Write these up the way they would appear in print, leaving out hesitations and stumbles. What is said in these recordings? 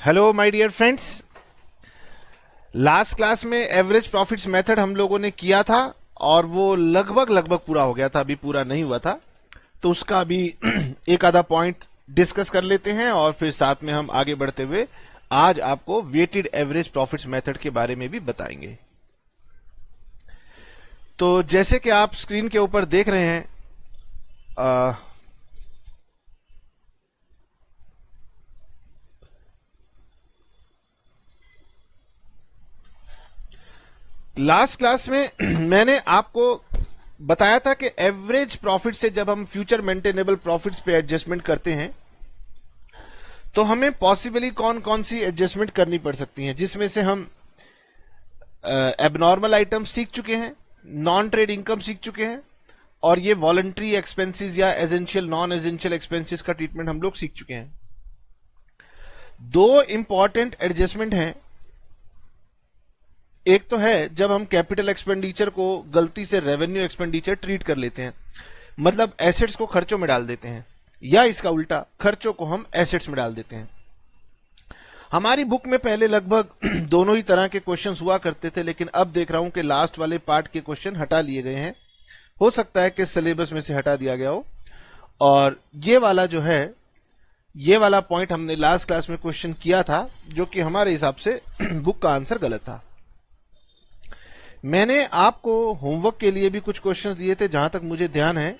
Hello my dear friends, last class में average profits method हम लोगों ने किया था और वो लगभग पूरा हो गया था, अभी पूरा नहीं हुआ था। तो उसका अभी एक आधा पॉइंट डिस्कस कर लेते हैं और फिर साथ में हम आगे बढ़ते हुए आज आपको वेटेड एवरेज प्रॉफिट्स मेथड के बारे में भी बताएंगे। तो जैसे कि आप स्क्रीन के ऊपर देख रहे हैं, लास्ट क्लास में मैंने आपको बताया था कि एवरेज प्रॉफिट से जब हम फ्यूचर मेंटेनेबल प्रॉफिट्स पे एडजस्टमेंट करते हैं तो हमें पॉसिबली कौन कौन सी एडजस्टमेंट करनी पड़ सकती हैं, जिसमें से हम एबनॉर्मल आइटम सीख चुके हैं, नॉन ट्रेड इनकम सीख चुके हैं और ये वॉलंटरी एक्सपेंसेस या एसेंशियल नॉन एसेंशियल एक्सपेंसेस का ट्रीटमेंट हम लोग सीख चुके हैं। दो इंपॉर्टेंट एडजस्टमेंट हैं। एक तो है जब हम कैपिटल एक्सपेंडिचर को गलती से रेवेन्यू एक्सपेंडिचर ट्रीट कर लेते हैं, मतलब एसेट्स को खर्चों में डाल देते हैं, या इसका उल्टा खर्चों को हम एसेट्स में डाल देते हैं। हमारी बुक में पहले लगभग दोनों ही तरह के क्वेश्चंस हुआ करते थे, लेकिन अब देख रहा हूं कि लास्ट वाले पार्ट के क्वेश्चन हटा लिए गए हैं। हो सकता है कि सिलेबस में से हटा दिया गया हो। और ये वाला जो है, ये वाला पॉइंट हमने लास्ट क्लास में क्वेश्चन किया था, जो कि हमारे हिसाब से बुक का आंसर गलत था। मैंने आपको होमवर्क के लिए भी कुछ क्वेश्चंस दिए थे। जहां तक मुझे ध्यान है,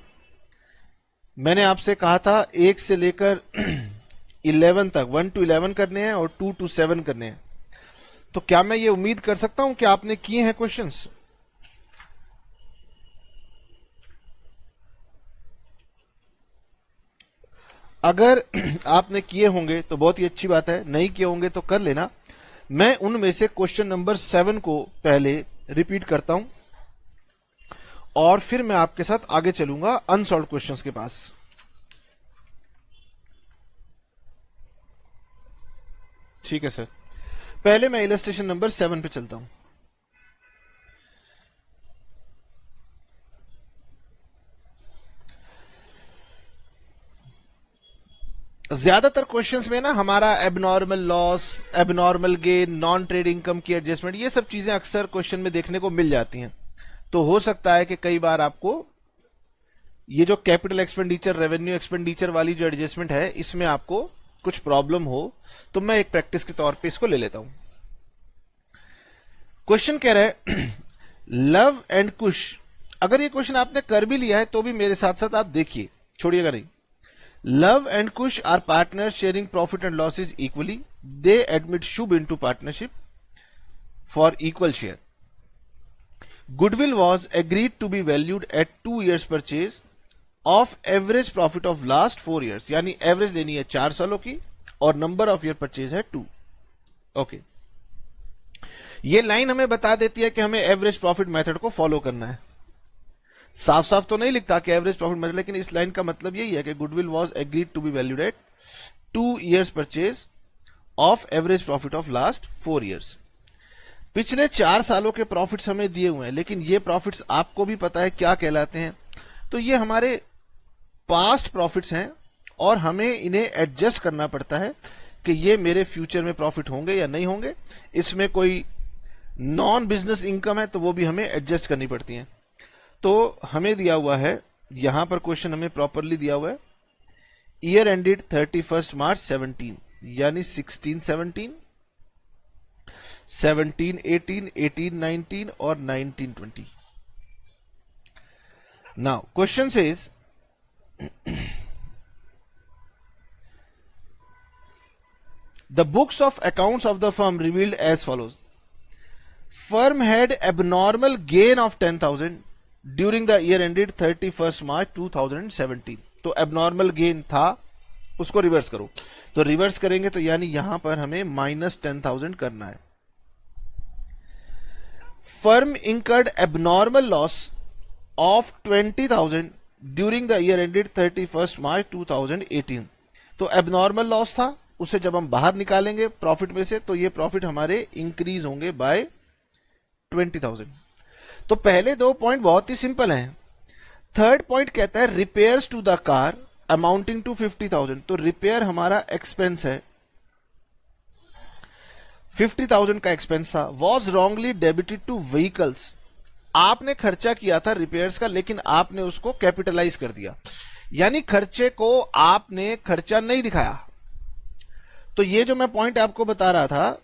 मैंने आपसे कहा था 1 से लेकर 11 तक, 1 to 11 करने हैं और 2 to 7 करने हैं। तो क्या मैं ये उम्मीद कर सकता हूं कि आपने किए हैं क्वेश्चंस? अगर आपने किए होंगे तो बहुत ही अच्छी बात है, नहीं किए होंगे तो कर लेना। मैं उनमें से क्वेश्चन नंबर 7 को पहले रिपीट करता हूं और फिर मैं आपके साथ आगे चलूंगा अनसॉल्व क्वेश्चंस के पास। ठीक है सर, पहले मैं इलस्ट्रेशन नंबर 7 पे चलता हूं। ज्यादातर क्वेश्चंस में ना हमारा abnormal loss, abnormal gain, non trade income की एडजस्टमेंट, ये सब चीजें अक्सर क्वेश्चन में देखने को मिल जाती हैं। तो हो सकता है कि कई बार आपको ये जो कैपिटल एक्सपेंडिचर, रेवेन्यू एक्सपेंडिचर वाली जो एडजस्टमेंट है, इसमें आपको कुछ प्रॉब्लम हो, तो मैं एक प्रैक्टिस के तौर पे इसको ले लेता हूं। क्वेश्चन कह रहा है लव एंड कुश। अगर ये क्वेश्चन आपने कर भी लिया है तो भी मेरे साथ साथ आप देखिए, छोड़िएगा नहीं। Love and Kush are partners sharing profit and losses equally. They admit Shubh into partnership for equal share. Goodwill was agreed to be valued at 2 years purchase of average profit of last 4 years. यानी average लेनी है 4 सालों की और number of year purchase है 2. Okay, ये line हमें बता देती है कि हमें एवरेज प्रॉफिट मेथड को फॉलो करना है। साफ साफ तो नहीं लिखा कि एवरेज प्रॉफिट मेथड, लेकिन इस लाइन का मतलब यही है कि goodwill was agreed to be valued at 2 years purchase of average profit of last 4 years। पिछले 4 सालों के प्रॉफिट्स हमें दिए हुए हैं, लेकिन ये प्रॉफिट्स आपको भी पता है क्या कहलाते हैं। तो ये हमारे पास्ट प्रॉफिट्स हैं और हमें इन्हें एडजस्ट करना पड़ता है कि ये मेरे फ्यूचर में प्रॉफिट होंगे या नहीं होंगे। इसमें कोई नॉन बिजनेस इनकम है तो वो भी हमें एडजस्ट करनी पड़ती है। तो हमें दिया हुआ है, यहां पर क्वेश्चन हमें प्रॉपरली दिया हुआ है, ईयर एंडेड 31 मार्च 17, यानी 16 17, 17 18, 18 19 और 19 20। Now question says the books of accounts of the firm revealed as follows. Firm had abnormal gain of 10,000 during the year ended 31 March 2017। तो एबनॉर्मल गेन था, उसको रिवर्स करो। तो रिवर्स करेंगे तो यानी यहां पर हमें -10,000 करना है। Firm incurred abnormal loss of 20,000 during the year ended 31 मार्च 2018। तो एबनॉर्मल लॉस था, उसे जब हम बाहर निकालेंगे प्रॉफिट में से तो ये प्रॉफिट हमारे इंक्रीज होंगे बाय 20,000। तो पहले 2 पॉइंट बहुत ही सिंपल हैं। थर्ड पॉइंट कहता है repairs to the car amounting to 50,000। तो रिपेयर हमारा एक्सपेंस है, 50,000 का एक्सपेंस था, was wrongly debited two vehicles. आपने खर्चा किया था रिपेयर्स का, लेकिन आपने उसको कैपिटलाइज कर दिया, यानी खर्चे को आपने खर्चा नहीं दिखाया। तो ये जो मैं पॉइंट आपको बता रहा था,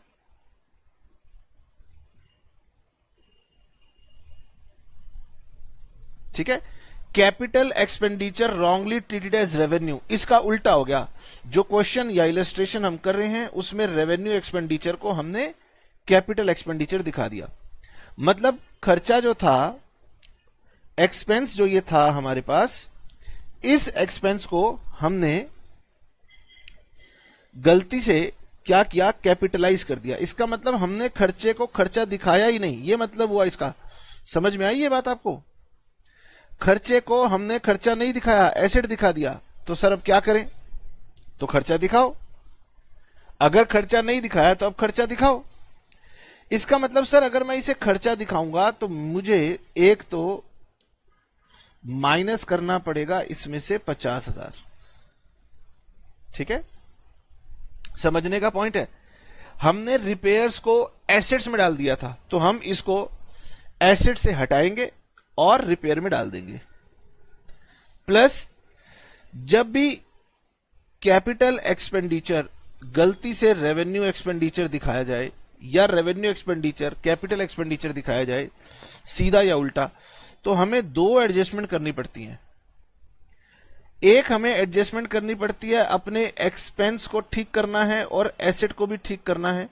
ठीक है, capital expenditure wrongly treated as revenue, इसका उल्टा हो गया। जो क्वेश्चन या इलस्ट्रेशन हम कर रहे हैं उसमें रेवेन्यू एक्सपेंडिचर को हमने कैपिटल एक्सपेंडिचर दिखा दिया। मतलब खर्चा जो था, एक्सपेंस जो ये था हमारे पास, इस एक्सपेंस को हमने गलती से क्या किया, कैपिटलाइज कर दिया। इसका मतलब हमने खर्चे को खर्चा दिखाया ही नहीं, ये मतलब हुआ इसका। समझ में आई ये बात आपको? खर्चे को हमने खर्चा नहीं दिखाया, एसेट दिखा दिया। तो सर अब क्या करें? तो खर्चा दिखाओ। अगर खर्चा नहीं दिखाया तो अब खर्चा दिखाओ। इसका मतलब सर अगर मैं इसे खर्चा दिखाऊंगा तो मुझे एक तो माइनस करना पड़ेगा इसमें से 50,000। ठीक है, समझने का पॉइंट है। हमने रिपेयर्स को एसेट्स में डाल दिया था, तो हम इसको एसेट से हटाएंगे और रिपेयर में डाल देंगे। प्लस जब भी कैपिटल एक्सपेंडिचर गलती से रेवेन्यू एक्सपेंडिचर दिखाया जाए या रेवेन्यू एक्सपेंडिचर कैपिटल एक्सपेंडिचर दिखाया जाए, सीधा या उल्टा, तो हमें दो एडजस्टमेंट करनी पड़ती हैं। एक हमें एडजस्टमेंट करनी पड़ती है, अपने एक्सपेंस को ठीक करना है और एसेट को भी ठीक करना है,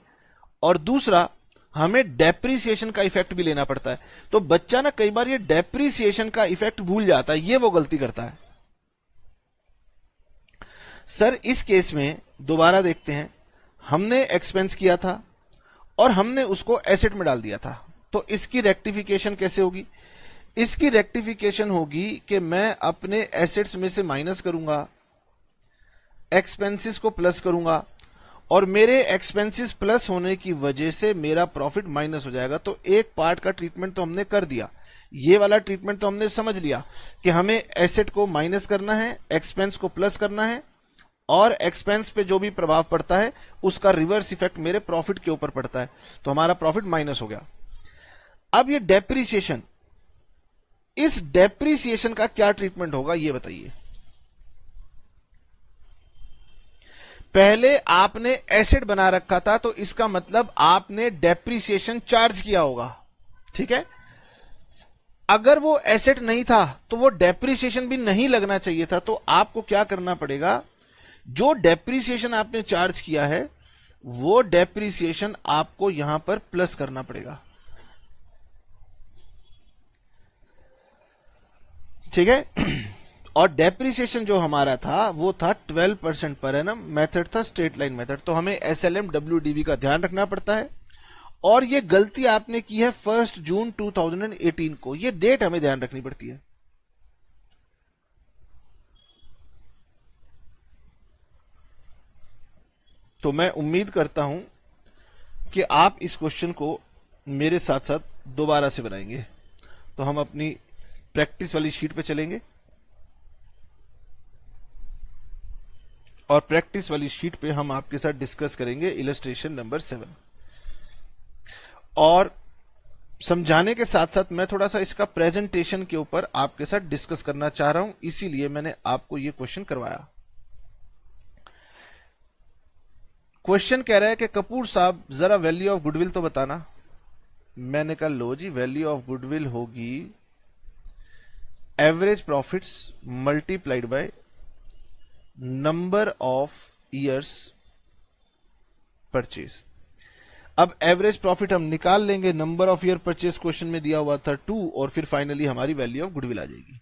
और दूसरा हमें डेप्रीसिएशन का इफेक्ट भी लेना पड़ता है। तो बच्चा ना कई बार ये डेप्रीसिएशन का इफेक्ट भूल जाता है, ये वो गलती करता है। सर इस केस में दोबारा देखते हैं, हमने एक्सपेंस किया था और हमने उसको एसेट में डाल दिया था, तो इसकी रेक्टिफिकेशन कैसे होगी? इसकी रेक्टिफिकेशन होगी कि मैं अपने एसेट्स में से माइनस करूंगा, एक्सपेंसेस को प्लस करूंगा, और मेरे एक्सपेंसेस प्लस होने की वजह से मेरा प्रॉफिट माइनस हो जाएगा। तो एक पार्ट का ट्रीटमेंट तो हमने कर दिया, ये वाला ट्रीटमेंट तो हमने समझ लिया कि हमें एसेट को माइनस करना है, एक्सपेंस को प्लस करना है, और एक्सपेंस पे जो भी प्रभाव पड़ता है उसका रिवर्स इफेक्ट मेरे प्रॉफिट के ऊपर पड़ता है, तो हमारा प्रॉफिट माइनस हो गया। अब ये डेप्रीसिएशन, इस डेप्रीसिएशन का क्या ट्रीटमेंट होगा ये बताइए। पहले आपने एसेट बना रखा था, तो इसका मतलब आपने डेप्रीसिएशन चार्ज किया होगा। ठीक है, अगर वो एसेट नहीं था तो वो डेप्रीसिएशन भी नहीं लगना चाहिए था। तो आपको क्या करना पड़ेगा, जो डेप्रीसिएशन आपने चार्ज किया है वो डेप्रीसिएशन आपको यहां पर प्लस करना पड़ेगा। ठीक है, और डेप्रीसिएशन जो हमारा था वो था 12% पर एनम, मेथड था स्ट्रेट लाइन मेथड। तो हमें SLM WDV का ध्यान रखना पड़ता है, और ये गलती आपने की है 1 जून 2018 को, ये डेट हमें ध्यान रखनी पड़ती है। तो मैं उम्मीद करता हूं कि आप इस क्वेश्चन को मेरे साथ साथ दोबारा से बनाएंगे। तो हम अपनी प्रैक्टिस वाली शीट पे चलेंगे, और प्रैक्टिस वाली शीट पे हम आपके साथ डिस्कस करेंगे इलस्ट्रेशन नंबर 7। और समझाने के साथ साथ मैं थोड़ा सा इसका प्रेजेंटेशन के ऊपर आपके साथ डिस्कस करना चाह रहा हूं, इसीलिए मैंने आपको ये क्वेश्चन करवाया। क्वेश्चन कह रहा है कि कपूर साहब जरा वैल्यू ऑफ गुडविल तो बताना। मैंने कहा लो जी, वैल्यू ऑफ गुडविल होगी average profits multiplied by number of years purchase. अब एवरेज प्रॉफिट हम निकाल लेंगे, number of year purchase question में दिया हुआ था 2, और फिर फाइनली हमारी वैल्यू ऑफ गुडविल आ जाएगी।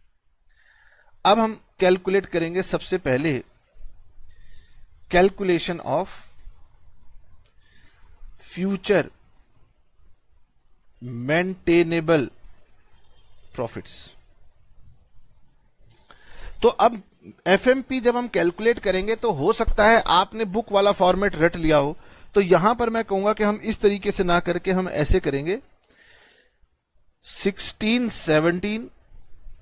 अब हम कैलकुलेट करेंगे सबसे पहले calculation of future maintainable profits. तो अब एफएमपी जब हम कैलकुलेट करेंगे तो हो सकता है आपने बुक वाला फॉर्मेट रट लिया हो, तो यहां पर मैं कहूंगा कि हम इस तरीके से ना करके हम ऐसे करेंगे 16, 17,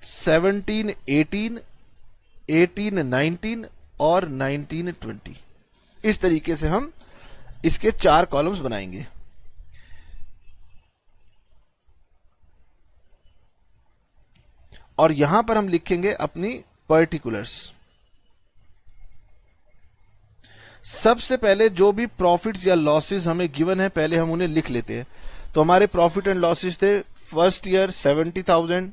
17, 18, 18, 19 और 19, 20। इस तरीके से हम इसके 4 कॉलम्स बनाएंगे। और यहां पर हम लिखेंगे अपनी पर्टिकुलर्स। सबसे पहले जो भी प्रॉफिट्स या लॉसेस हमें गिवन है पहले हम उन्हें लिख लेते हैं। तो हमारे प्रॉफिट एंड लॉसेस थे फर्स्ट ईयर 70,000,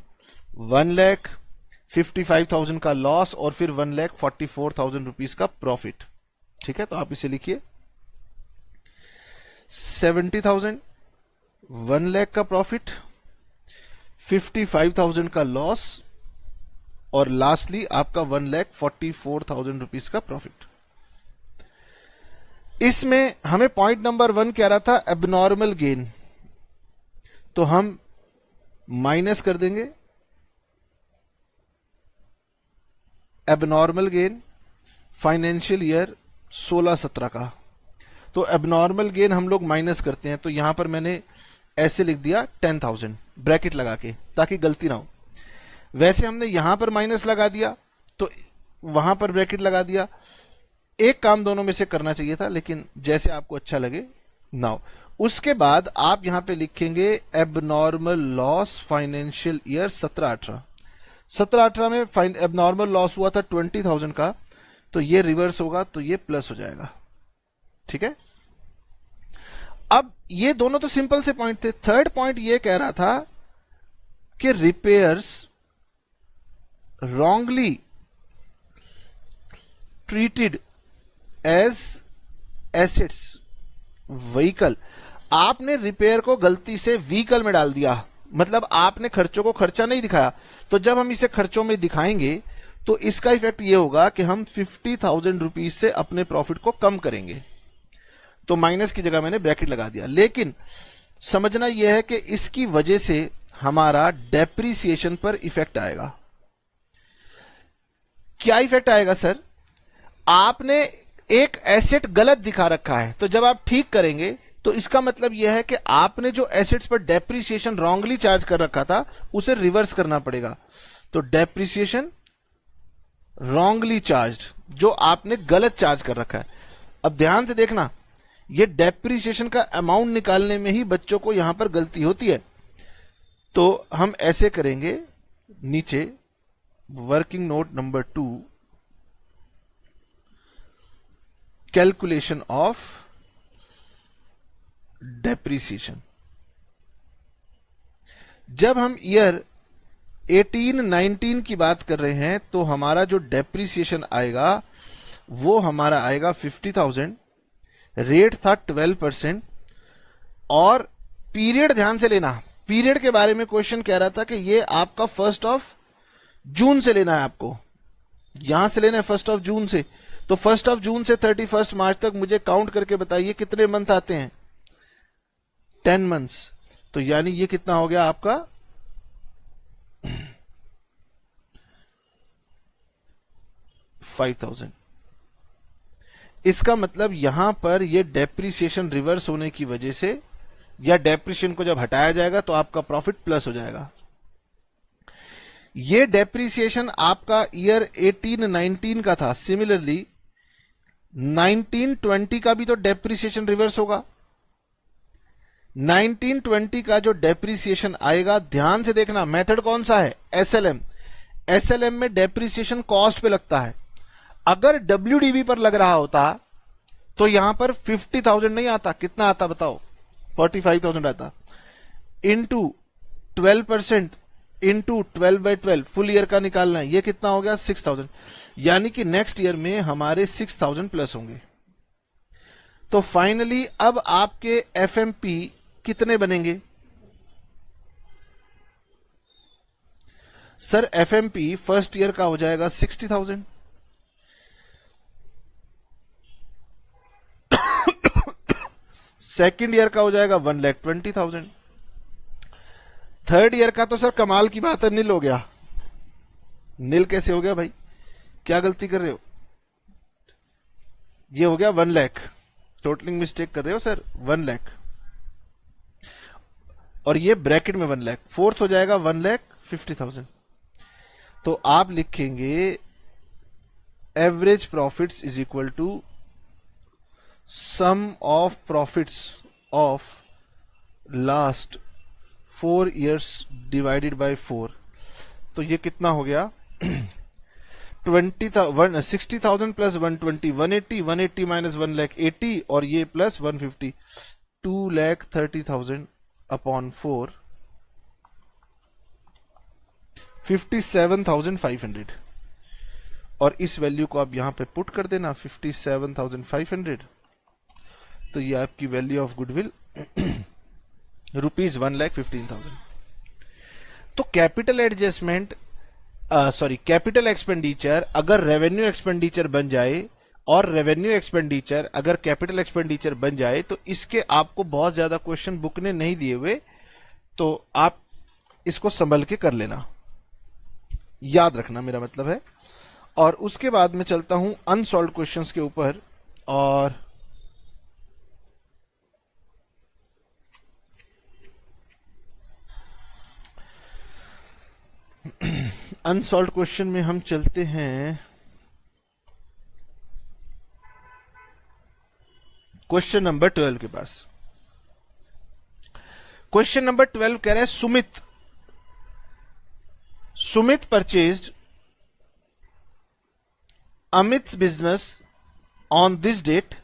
1,55,000 का लॉस और फिर 1,44,000 रुपीज का प्रॉफिट। ठीक है, तो आप इसे लिखिए 70,000, 1 लाख का प्रॉफिट, 55,000 का लॉस और लास्टली आपका 1,44,000 रुपीज का प्रॉफिट। इसमें हमें पॉइंट नंबर 1 कह रहा था एबनॉर्मल गेन, तो हम माइनस कर देंगे एबनॉर्मल गेन फाइनेंशियल ईयर 16-17 का। तो एबनॉर्मल गेन हम लोग माइनस करते हैं, तो यहां पर मैंने ऐसे लिख दिया 10,000 ब्रैकेट लगा के ताकि गलती ना हो। वैसे हमने यहां पर माइनस लगा दिया तो वहां पर ब्रैकेट लगा दिया। एक काम दोनों में से करना चाहिए था, लेकिन जैसे आपको अच्छा लगे। नाउ उसके बाद आप यहां पे लिखेंगे एबनॉर्मल लॉस फाइनेंशियल ईयर 17-18। 17-18 में एबनॉर्मल लॉस हुआ था 20,000 का, तो ये रिवर्स होगा तो ये प्लस हो जाएगा। ठीक है, अब ये दोनों तो सिंपल से पॉइंट थे। थर्ड पॉइंट ये कह रहा था कि repairs wrongly treated as assets vehicle. आपने रिपेयर को गलती से व्हीकल में डाल दिया, मतलब आपने खर्चों को खर्चा नहीं दिखाया। तो जब हम इसे खर्चों में दिखाएंगे तो इसका इफेक्ट यह होगा कि हम 50,000 रुपीज से अपने प्रॉफिट को कम करेंगे। तो माइनस की जगह मैंने ब्रैकेट लगा दिया, लेकिन समझना यह है कि इसकी वजह से हमारा डेप्रीसिएशन पर इफेक्ट आएगा। क्या इफेक्ट आएगा सर? आपने एक एसेट गलत दिखा रखा है, तो जब आप ठीक करेंगे तो इसका मतलब यह है कि आपने जो एसेट्स पर डेप्रीसिएशन रॉन्गली चार्ज कर रखा था उसे रिवर्स करना पड़ेगा। तो डेप्रीसिएशन रॉन्गली चार्ज, जो आपने गलत चार्ज कर रखा है। अब ध्यान से देखना, यह डेप्रीसिएशन का अमाउंट निकालने में ही बच्चों को यहां पर गलती होती है। तो हम ऐसे करेंगे, नीचे working note number 2, calculation of depreciation. जब हम ईयर 18-19 की बात कर रहे हैं तो हमारा जो डेप्रीसिएशन आएगा वो हमारा आएगा 50,000, रेट था 12% और पीरियड ध्यान से लेना। पीरियड के बारे में क्वेश्चन कह रहा था कि ये आपका 1 जून से लेना है, आपको यहां से लेना है 1 जून से। तो 1 जून से 31 मार्च तक मुझे काउंट करके बताइए कितने मंथ आते हैं? 10 मंथ्स। तो यानी ये कितना हो गया आपका 5,000। इसका मतलब यहां पर ये डेप्रीसिएशन रिवर्स होने की वजह से, या डेप्रीसिएशन को जब हटाया जाएगा तो आपका प्रॉफिट प्लस हो जाएगा। ये डेप्रीसिएशन आपका ईयर 18-19 का था। सिमिलरली 19-20 का भी तो डेप्रीसिएशन रिवर्स होगा। 19-20 का जो डेप्रीसिएशन आएगा, ध्यान से देखना मेथड कौन सा है? एसएलएम। एसएलएम में डेप्रीसिएशन कॉस्ट पे लगता है। अगर डब्ल्यूडीवी पर लग रहा होता तो यहां पर 50,000 नहीं आता, कितना आता बताओ? 45,000 आता। इंटू 12% इंटू 12/12 फुल ईयर का निकालना है, ये कितना हो गया? 6,000। यानी कि नेक्स्ट ईयर में हमारे 6,000 प्लस होंगे। तो फाइनली अब आपके एफएमपी कितने बनेंगे? सर एफएमपी फर्स्ट ईयर का हो जाएगा 60,000, सेकेंड ईयर का हो जाएगा 1,20,000, थर्ड ईयर का तो सर कमाल की बात है, नील हो गया। नील कैसे हो गया भाई? क्या गलती कर रहे हो? ये हो गया 1 लाख, टोटलिंग मिस्टेक कर रहे हो सर। 1 लाख और ये ब्रैकेट में 1 लाख, फोर्थ हो जाएगा 1,50,000। तो आप लिखेंगे average profits is equal to sum of profits of last 4 years divided by 4, तो ये कितना हो गया 60,000 प्लस 120, 180, 180 माइनस 1,80,000 और ये प्लस 150, 2,30,000 अपॉन 4, 57,500। और इस वैल्यू को आप यहां पे पुट कर देना 57,500, तो ये आपकी वैल्यू ऑफ गुडविल ₹1,15,000। तो कैपिटल एडजस्टमेंट कैपिटल एक्सपेंडिचर अगर रेवेन्यू एक्सपेंडिचर बन जाए और रेवेन्यू एक्सपेंडिचर अगर कैपिटल एक्सपेंडिचर बन जाए तो इसके आपको बहुत ज्यादा क्वेश्चन बुक ने नहीं दिए हुए, तो आप इसको संभल के कर लेना, याद रखना मेरा मतलब है। और उसके बाद मैं चलता हूं अनसॉल्व क्वेश्चंस के ऊपर, और अनसॉल्व क्वेश्चन में हम चलते हैं क्वेश्चन नंबर 12 के पास। क्वेश्चन नंबर 12 कह रहे हैं Sumit purchased Amit's business on this date,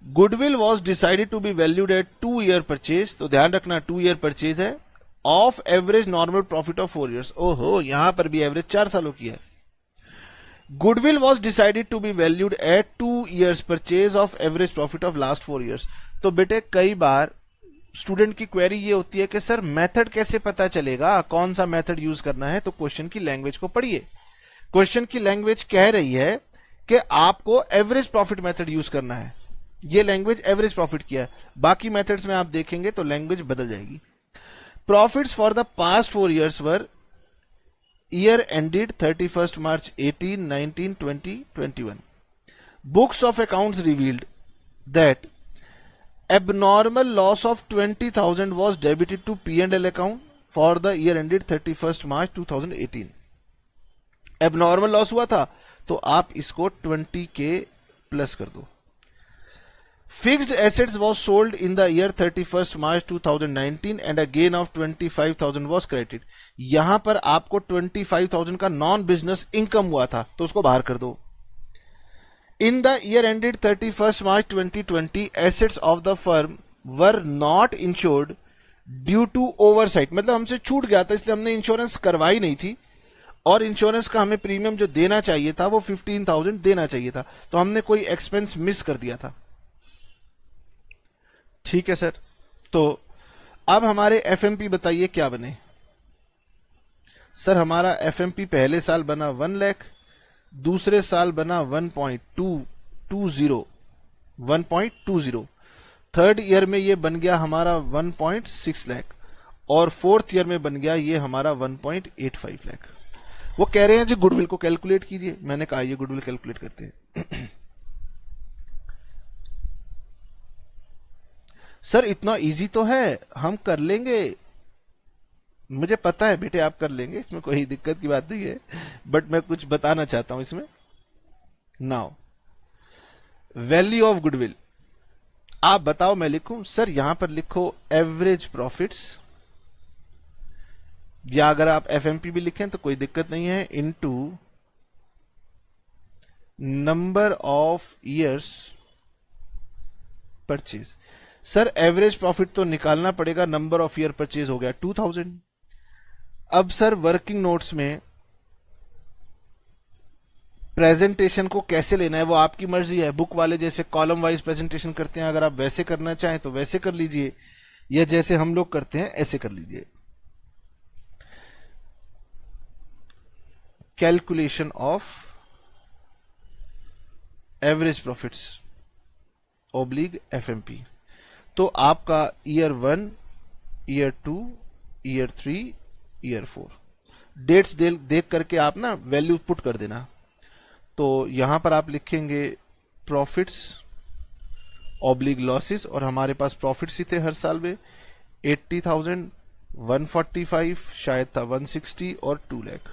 goodwill was decided to be valued at 2 year purchase, तो ध्यान रखना 2 year परचेज है, of average normal profit of 4 years। ओहो, यहां पर भी एवरेज 4 सालों की है। Goodwill was decided to be valued at 2 years purchase of average profit of last 4 years। तो बेटे कई बार स्टूडेंट की क्वेरी ये होती है कि सर मेथड कैसे पता चलेगा, कौन सा मेथड यूज करना है, तो क्वेश्चन की लैंग्वेज को पढ़िए। क्वेश्चन की लैंग्वेज कह रही है कि आपको एवरेज प्रॉफिट मेथड यूज करना है, ये लैंग्वेज एवरेज प्रॉफिट किया है, बाकी मेथड्स में आप देखेंगे तो लैंग्वेज बदल जाएगी। Profits for the past 4 years were year ended 31st March 18, 19, 20, 21. Books of accounts revealed that abnormal loss of 20,000 was debited to P&L account for the year ended 31st March 2018. Abnormal loss हुआ था तो आप इसको 20 के plus कर दो। Fixed assets was sold in the year 31st March 2019 and a gain of 25,000 was credited. यहां पर आपको 25,000 का नॉन बिजनेस इनकम हुआ था तो उसको बाहर कर दो। In the year ended 31st March 2020, assets of the firm were not insured due to oversight, मतलब हमसे छूट गया था इसलिए हमने इंश्योरेंस करवाई नहीं थी, और इंश्योरेंस का हमें प्रीमियम जो देना चाहिए था वो 15,000 देना चाहिए था, तो हमने कोई एक्सपेंस मिस कर दिया था। ठीक है सर, तो अब हमारे एफएमपी बताइए क्या बने। सर हमारा एफएमपी पहले साल बना 1 लाख, दूसरे साल बना 1.20, थर्ड ईयर में ये बन गया हमारा 1.6 लाख, और फोर्थ ईयर में बन गया ये हमारा 1.85 लाख। वो कह रहे हैं जी गुडविल को कैलकुलेट कीजिए, मैंने कहा ये गुडविल कैलकुलेट करते हैं। सर इतना इजी तो है, हम कर लेंगे, मुझे पता है बेटे आप कर लेंगे, इसमें कोई दिक्कत की बात नहीं है, बट मैं कुछ बताना चाहता हूं इसमें। नाउ वैल्यू ऑफ गुडविल आप बताओ, मैं लिखूं? सर यहां पर लिखो एवरेज प्रॉफिट्स, या अगर आप एफएमपी भी लिखें तो कोई दिक्कत नहीं है, into number of years purchase. Sir average profit तो निकालना पड़ेगा, नंबर ऑफ ईयर परचेज हो गया 2000। अब सर वर्किंग नोट्स में प्रेजेंटेशन को कैसे लेना है वो आपकी मर्जी है, बुक वाले जैसे कॉलम वाइज प्रेजेंटेशन करते हैं, अगर आप वैसे करना चाहें तो वैसे कर लीजिए, या जैसे हम लोग करते हैं ऐसे कर लीजिए। Calculation of average profits oblique FMP, तो आपका year 1, year 2, year 3, year 4 dates देख करके आप ना वैल्यू पुट कर देना। तो यहां पर आप लिखेंगे प्रॉफिट्स ओब्लिग लॉसेस, और हमारे पास प्रॉफिट्स ही थे हर साल में 80,000, 145, शायद था 160 और 2 लाख।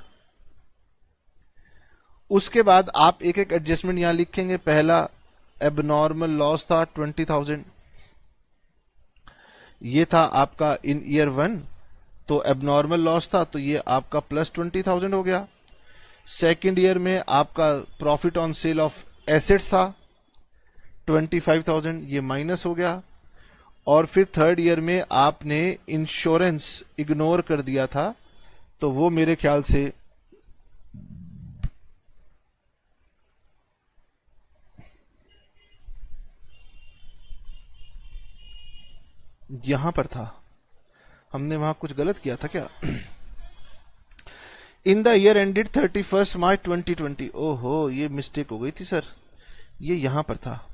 उसके बाद आप एक एक एडजस्टमेंट यहां लिखेंगे। पहला एबनॉर्मल लॉस था 20,000, ये था आपका इन ईयर 1, तो एबनॉर्मल लॉस था, तो ये आपका प्लस 20,000 हो गया। सेकेंड ईयर में आपका profit on sale of assets था 25,000, ये माइनस हो गया। और फिर थर्ड ईयर में आपने इंश्योरेंस इग्नोर कर दिया था, तो वो मेरे ख्याल से यहां पर था। हमने वहां कुछ गलत किया था क्या? इन द ईयर एंडेड 31 मार्च 2020। ओहो, ये मिस्टेक हो गई थी सर, ये यहां पर था,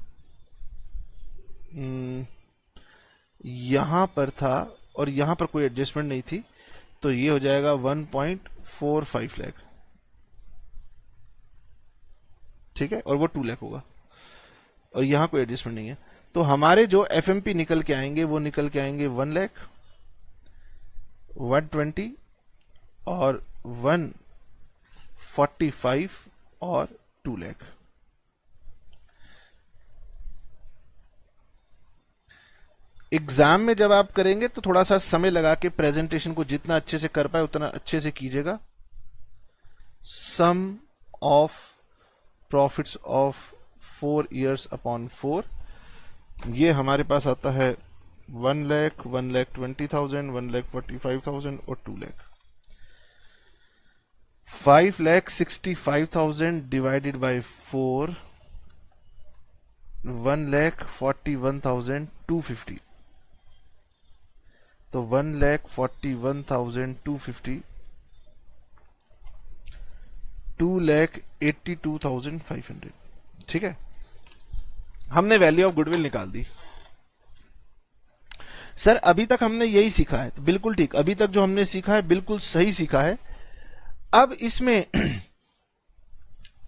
यहां पर था, और यहां पर कोई एडजस्टमेंट नहीं थी, तो ये हो जाएगा 1.45 लाख, ठीक है, और वो 2 लाख होगा, और यहां कोई एडजस्टमेंट नहीं है। तो हमारे जो एफएमपी निकल के आएंगे वो निकल के आएंगे 1 लाख, 120 और 145 और 2 लाख। एग्जाम में जब आप करेंगे तो थोड़ा सा समय लगा के प्रेजेंटेशन को जितना अच्छे से कर पाए उतना अच्छे से कीजिएगा। Sum of profits of 4 years upon 4, ये हमारे पास आता है 1 लाख, 1,20,000, 1,45,000 और 2 लाख। 5,65,000 डिवाइडेड बाय 4, 1,41,250, तो 1,41,250, 2,82,500, ठीक है। हमने वैल्यू ऑफ गुडविल निकाल दी। सर अभी तक हमने यही सीखा है, तो बिल्कुल ठीक, अभी तक जो हमने सीखा है बिल्कुल सही सीखा है। अब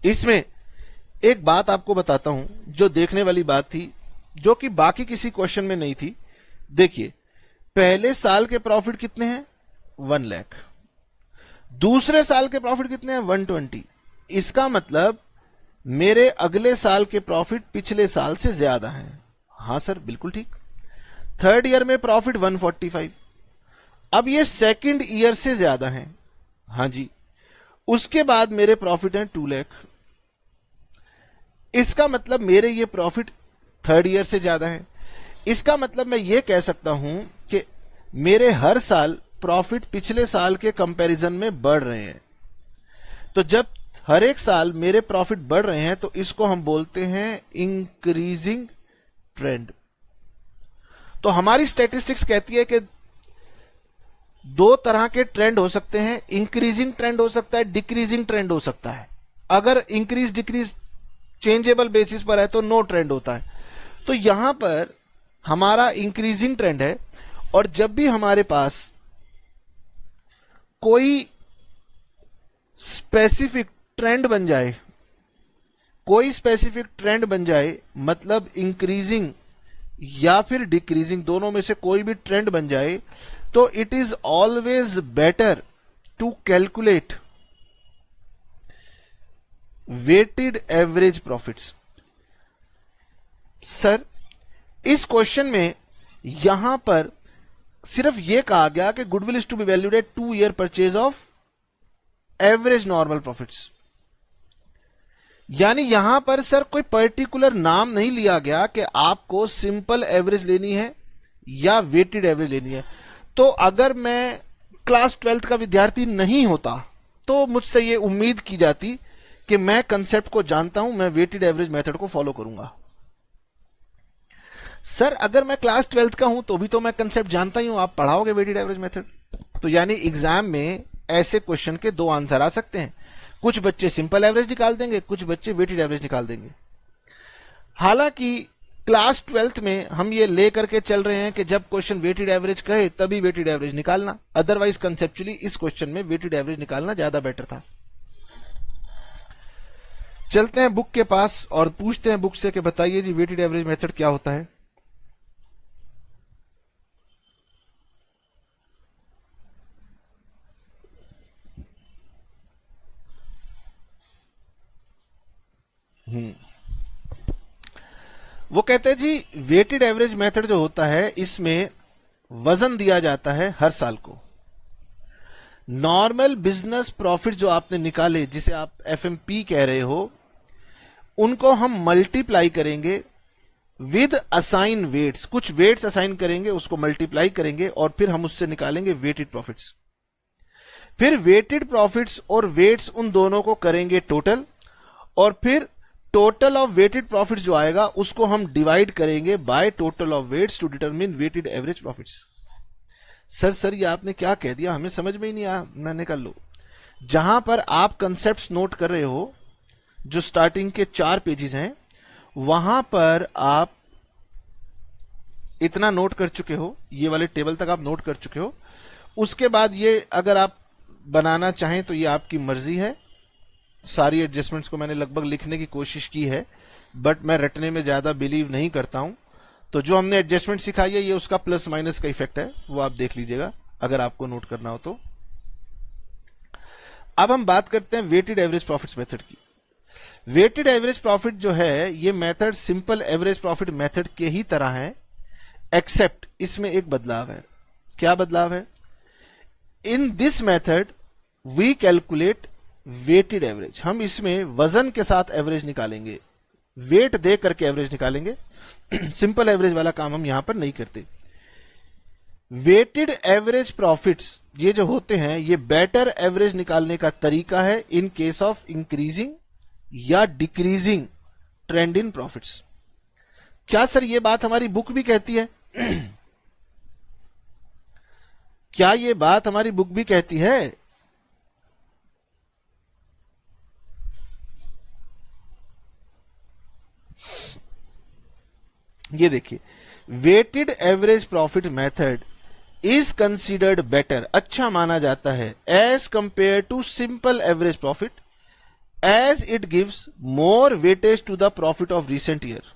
इसमें एक बात आपको बताता हूं जो देखने वाली बात थी, जो कि बाकी किसी क्वेश्चन में नहीं थी। देखिए, पहले साल के प्रॉफिट कितने हैं? 1 लाख। दूसरे साल के प्रॉफिट कितने हैं? 120। इसका मतलब मेरे अगले साल के प्रॉफिट पिछले साल से ज्यादा हैं। हां सर, बिल्कुल ठीक। थर्ड ईयर में प्रॉफिट 145, अब ये सेकंड ईयर से ज्यादा हैं। हां जी। उसके बाद मेरे प्रॉफिट हैं 2 लाख। इसका मतलब मेरे ये प्रॉफिट थर्ड ईयर से ज्यादा है। इसका मतलब मैं ये कह सकता हूं कि मेरे हर साल प्रॉफिट पिछले साल के कंपैरिजन में बढ़ रहे हैं। तो जब हर एक साल मेरे प्रॉफिट बढ़ रहे हैं तो इसको हम बोलते हैं इंक्रीजिंग ट्रेंड। तो हमारी स्टैटिस्टिक्स कहती है कि 2 तरह के ट्रेंड हो सकते हैं, इंक्रीजिंग ट्रेंड हो सकता है, डिक्रीजिंग ट्रेंड हो सकता है। अगर इंक्रीज डिक्रीज चेंजेबल बेसिस पर है तो नो ट्रेंड होता है। तो यहां पर हमारा इंक्रीजिंग ट्रेंड है, और जब भी हमारे पास कोई स्पेसिफिक ट्रेंड बन जाए, मतलब इंक्रीजिंग या फिर डिक्रीजिंग, दोनों में से कोई भी ट्रेंड बन जाए, तो it is always better to calculate weighted average profits. Sir इस क्वेश्चन में यहां पर सिर्फ यह कहा गया कि goodwill is to be valued at 2 year purchase of average normal profits, यानी यहां पर सर कोई पर्टिकुलर नाम नहीं लिया गया कि आपको सिंपल एवरेज लेनी है या वेटेड एवरेज लेनी है। तो अगर मैं क्लास 12th का विद्यार्थी नहीं होता तो मुझसे यह उम्मीद की जाती कि मैं कंसेप्ट को जानता हूं, मैं वेटेड एवरेज मेथड को फॉलो करूंगा। सर अगर मैं क्लास 12th का हूं तो भी तो मैं कंसेप्ट जानता ही हूं, आप पढ़ाओगे वेटेड एवरेज मेथड। तो यानी एग्जाम में ऐसे क्वेश्चन के 2 आंसर आ सकते हैं, कुछ बच्चे सिंपल एवरेज निकाल देंगे, कुछ बच्चे वेटेड एवरेज निकाल देंगे। हालांकि क्लास 12th में हम ये ले करके चल रहे हैं कि जब क्वेश्चन वेटेड एवरेज कहे तभी वेटेड एवरेज निकालना, अदरवाइज कंसेप्चुअली इस क्वेश्चन में वेटेड एवरेज निकालना ज्यादा बेटर था। चलते हैं बुक के पास और पूछते हैं बुक से कि बताइए जी वेटेड एवरेज मेथड क्या होता है। वो कहते हैं जी वेटेड एवरेज मेथड जो होता है इसमें वजन दिया जाता है हर साल को। नॉर्मल बिजनेस प्रॉफिट जो आपने निकाले, जिसे आप एफएमपी कह रहे हो, उनको हम मल्टीप्लाई करेंगे विद असाइन वेट्स। कुछ वेट्स असाइन करेंगे, उसको मल्टीप्लाई करेंगे और फिर हम उससे निकालेंगे वेटेड प्रॉफिट्स। फिर वेटेड प्रॉफिट्स और वेट्स उन दोनों को करेंगे टोटल, और फिर टोटल ऑफ वेटेड प्रॉफिट जो आएगा उसको हम डिवाइड करेंगे by total of weights to determine weighted average profits. Sir ये आपने क्या कह दिया, हमें समझ में ही नहीं आया। मैंने कर लो, जहां पर आप कंसेप्ट्स नोट कर रहे हो, जो स्टार्टिंग के 4 पेजेस हैं, वहां पर आप इतना नोट कर चुके हो, ये वाले टेबल तक आप नोट कर चुके हो। उसके बाद ये अगर आप बनाना चाहें तो ये आपकी मर्जी है। सारी एडजस्टमेंट्स को मैंने लगभग लिखने की कोशिश की है, बट मैं रटने में ज्यादा बिलीव नहीं करता हूं। तो जो हमने एडजस्टमेंट सिखाई है ये उसका प्लस माइनस का इफेक्ट है, वो आप देख लीजिएगा अगर आपको नोट करना हो तो। अब हम बात करते हैं वेटेड एवरेज प्रॉफिट्स मेथड की। वेटेड एवरेज प्रॉफिट जो है ये method simple average profit method के ही तरह है, एक्सेप्ट इसमें एक बदलाव है। क्या बदलाव है? In this method we calculate weighted average. हम इसमें वजन के साथ एवरेज निकालेंगे, वेट दे करके एवरेज निकालेंगे। सिंपल एवरेज वाला काम हम यहां पर नहीं करते। वेटेड एवरेज प्रॉफिट्स ये जो होते हैं ये बेटर एवरेज निकालने का तरीका है इन केस ऑफ इंक्रीजिंग या डिक्रीजिंग ट्रेंड इन प्रॉफिट्स। क्या सर ये बात हमारी बुक भी कहती है? क्या ये बात हमारी बुक भी कहती है? ये देखिए, weighted average profit method is considered better, अच्छा माना जाता है, as compare to simple average profit, as it gives more weightage to the profit of recent year.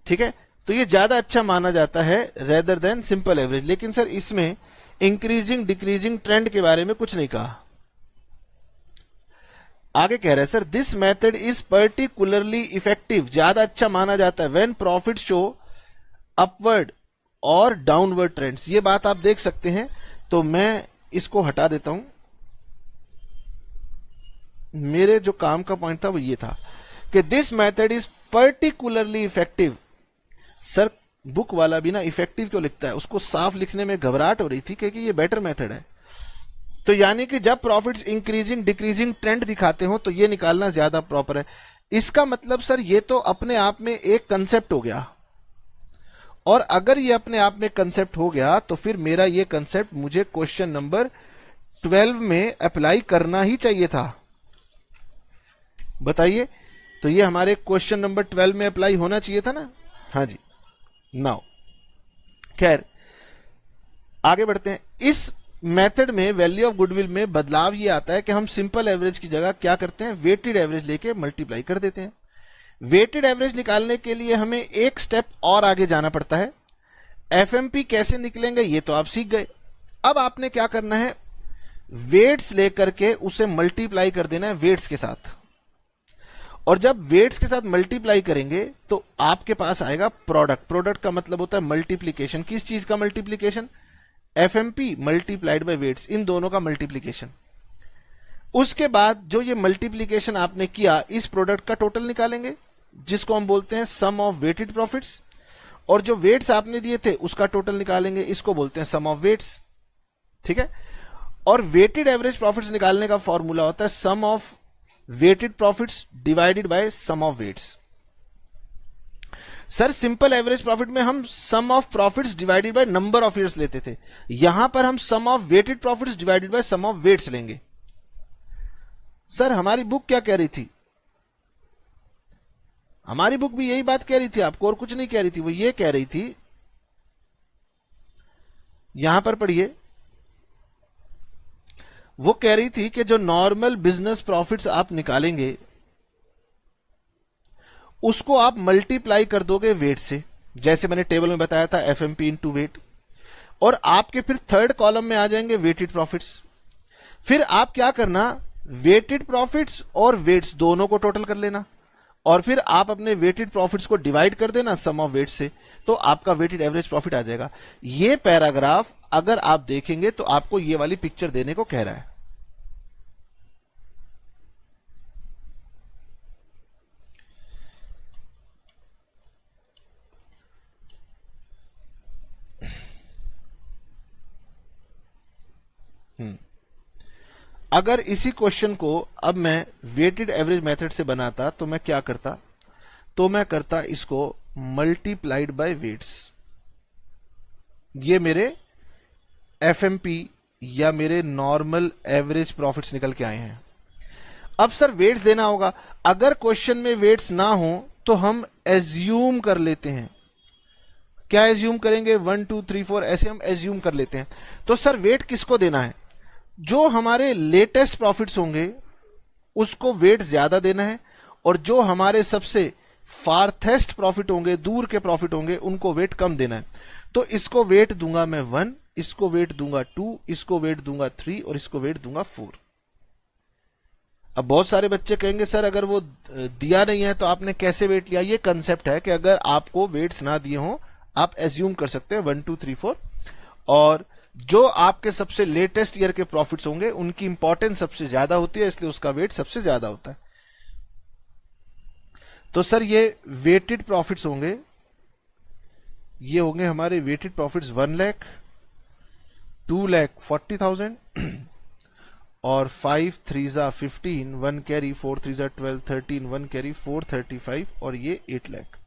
ठीक है, तो ये ज्यादा अच्छा माना जाता है रेदर देन सिंपल एवरेज। लेकिन सर इसमें इंक्रीजिंग डिक्रीजिंग ट्रेंड के बारे में कुछ नहीं कहा। आगे कह रहे हैं sir this method is particularly effective, ज्यादा अच्छा माना जाता है व्हेन प्रॉफिट शो अपवर्ड और डाउनवर्ड ट्रेंड्स। ये बात आप देख सकते हैं, तो मैं इसको हटा देता हूं। मेरे जो काम का पॉइंट था वो ये था कि this method is particularly effective. Sir book वाला भी ना इफेक्टिव क्यों लिखता है, उसको साफ लिखने में घबराहट हो रही थी क्योंकि ये बेटर मेथड है। तो यानी कि जब प्रॉफिट्स इंक्रीजिंग डिक्रीजिंग ट्रेंड दिखाते हो तो ये निकालना ज्यादा प्रॉपर है। इसका मतलब सर ये तो अपने आप में एक कंसेप्ट हो गया, और अगर ये अपने आप में कंसेप्ट हो गया तो फिर मेरा ये कंसेप्ट मुझे क्वेश्चन नंबर 12 में अप्लाई करना ही चाहिए था। बताइए, तो ये हमारे क्वेश्चन नंबर 12 में अप्लाई होना चाहिए था ना? हाँ जी। नाउ खैर आगे बढ़ते हैं। इस मेथड में वैल्यू ऑफ गुडविल में बदलाव ये आता है कि हम सिंपल एवरेज की जगह क्या करते हैं, वेटेड एवरेज लेके मल्टीप्लाई कर देते हैं। वेटेड एवरेज निकालने के लिए हमें एक स्टेप और आगे जाना पड़ता है। एफएमपी कैसे निकलेंगे ये तो आप सीख गए। अब आपने क्या करना है, वेट्स लेकर के उसे मल्टीप्लाई कर देना है वेट्स के साथ, और जब वेट्स के साथ मल्टीप्लाई करेंगे तो आपके पास आएगा प्रोडक्ट। प्रोडक्ट का मतलब होता है मल्टीप्लीकेशन। किस चीज का multiplication? FMP multiplied by weights, इन दोनों का मल्टीप्लीकेशन। उसके बाद जो ये मल्टीप्लीकेशन आपने किया, इस प्रोडक्ट का टोटल निकालेंगे जिसको हम बोलते हैं सम ऑफ वेटेड प्रॉफिट्स, और जो वेट्स आपने दिए थे उसका टोटल निकालेंगे, इसको बोलते हैं सम ऑफ वेट्स। ठीक है, और वेटेड एवरेज प्रॉफिट्स निकालने का फॉर्मूला होता है sum of weighted profits divided by sum of weights. Sir simple average profit में हम sum of profits divided by number of years लेते थे, यहां पर हम sum of weighted profits divided by sum of weights लेंगे। सर हमारी book क्या कह रही थी? हमारी बुक भी यही बात कह रही थी, आपको और कुछ नहीं कह रही थी। वो ये कह रही थी, यहां पर पढ़िए, वो कह रही थी कि जो नॉर्मल बिजनेस प्रॉफिट्स आप निकालेंगे उसको आप मल्टीप्लाई कर दोगे वेट से, जैसे मैंने टेबल में बताया था एफएमपी इनटू वेट, और आपके फिर थर्ड कॉलम में आ जाएंगे वेटेड प्रॉफिट्स। फिर आप क्या करना, वेटेड प्रॉफिट्स और वेट्स दोनों को टोटल कर लेना, और फिर आप अपने वेटेड प्रॉफिट्स को डिवाइड कर देना सम ऑफ वेट से, तो आपका वेटेड एवरेज प्रॉफिट आ जाएगा। ये पैराग्राफ अगर आप देखेंगे तो आपको ये वाली पिक्चर देने को कह रहा है। अगर इसी क्वेश्चन को अब मैं वेटेड एवरेज मेथड से बनाता तो मैं क्या करता, तो मैं करता इसको मल्टीप्लाइड बाय वेट्स। ये मेरे एफएमपी या मेरे नॉर्मल एवरेज प्रॉफिट्स निकल के आए हैं। अब सर वेट्स देना होगा। अगर क्वेश्चन में वेट्स ना हो तो हम एज्यूम कर लेते हैं। क्या एज्यूम करेंगे? 1 2 3 4 ऐसे हम एज्यूम कर लेते हैं। तो सर वेट किसको देना है? जो हमारे लेटेस्ट प्रॉफिट्स होंगे उसको वेट ज्यादा देना है, और जो हमारे सबसे फार्थेस्ट प्रॉफिट होंगे, दूर के प्रॉफिट होंगे, उनको वेट कम देना है। तो इसको वेट दूंगा मैं 1, इसको वेट दूंगा 2, इसको वेट दूंगा 3 और इसको वेट दूंगा 4। अब बहुत सारे बच्चे कहेंगे सर अगर वो दिया नहीं है तो आपने कैसे वेट लिया? ये कंसेप्ट है कि अगर आपको वेट्स ना दिए हो आप एज्यूम कर सकते हैं 1 2 3 4, और जो आपके सबसे लेटेस्ट ईयर के प्रॉफिट्स होंगे उनकी इंपॉर्टेंस सबसे ज्यादा होती है, इसलिए उसका वेट सबसे ज्यादा होता है। तो सर ये वेटेड प्रॉफिट्स होंगे, ये होंगे हमारे वेटेड प्रॉफिट्स 1 लाख, 2,40,000 और 5 3 जा 15, 1 कैरी, 4 3 जा 12, 13, 1 कैरी 4 35 और ये 8 लाख।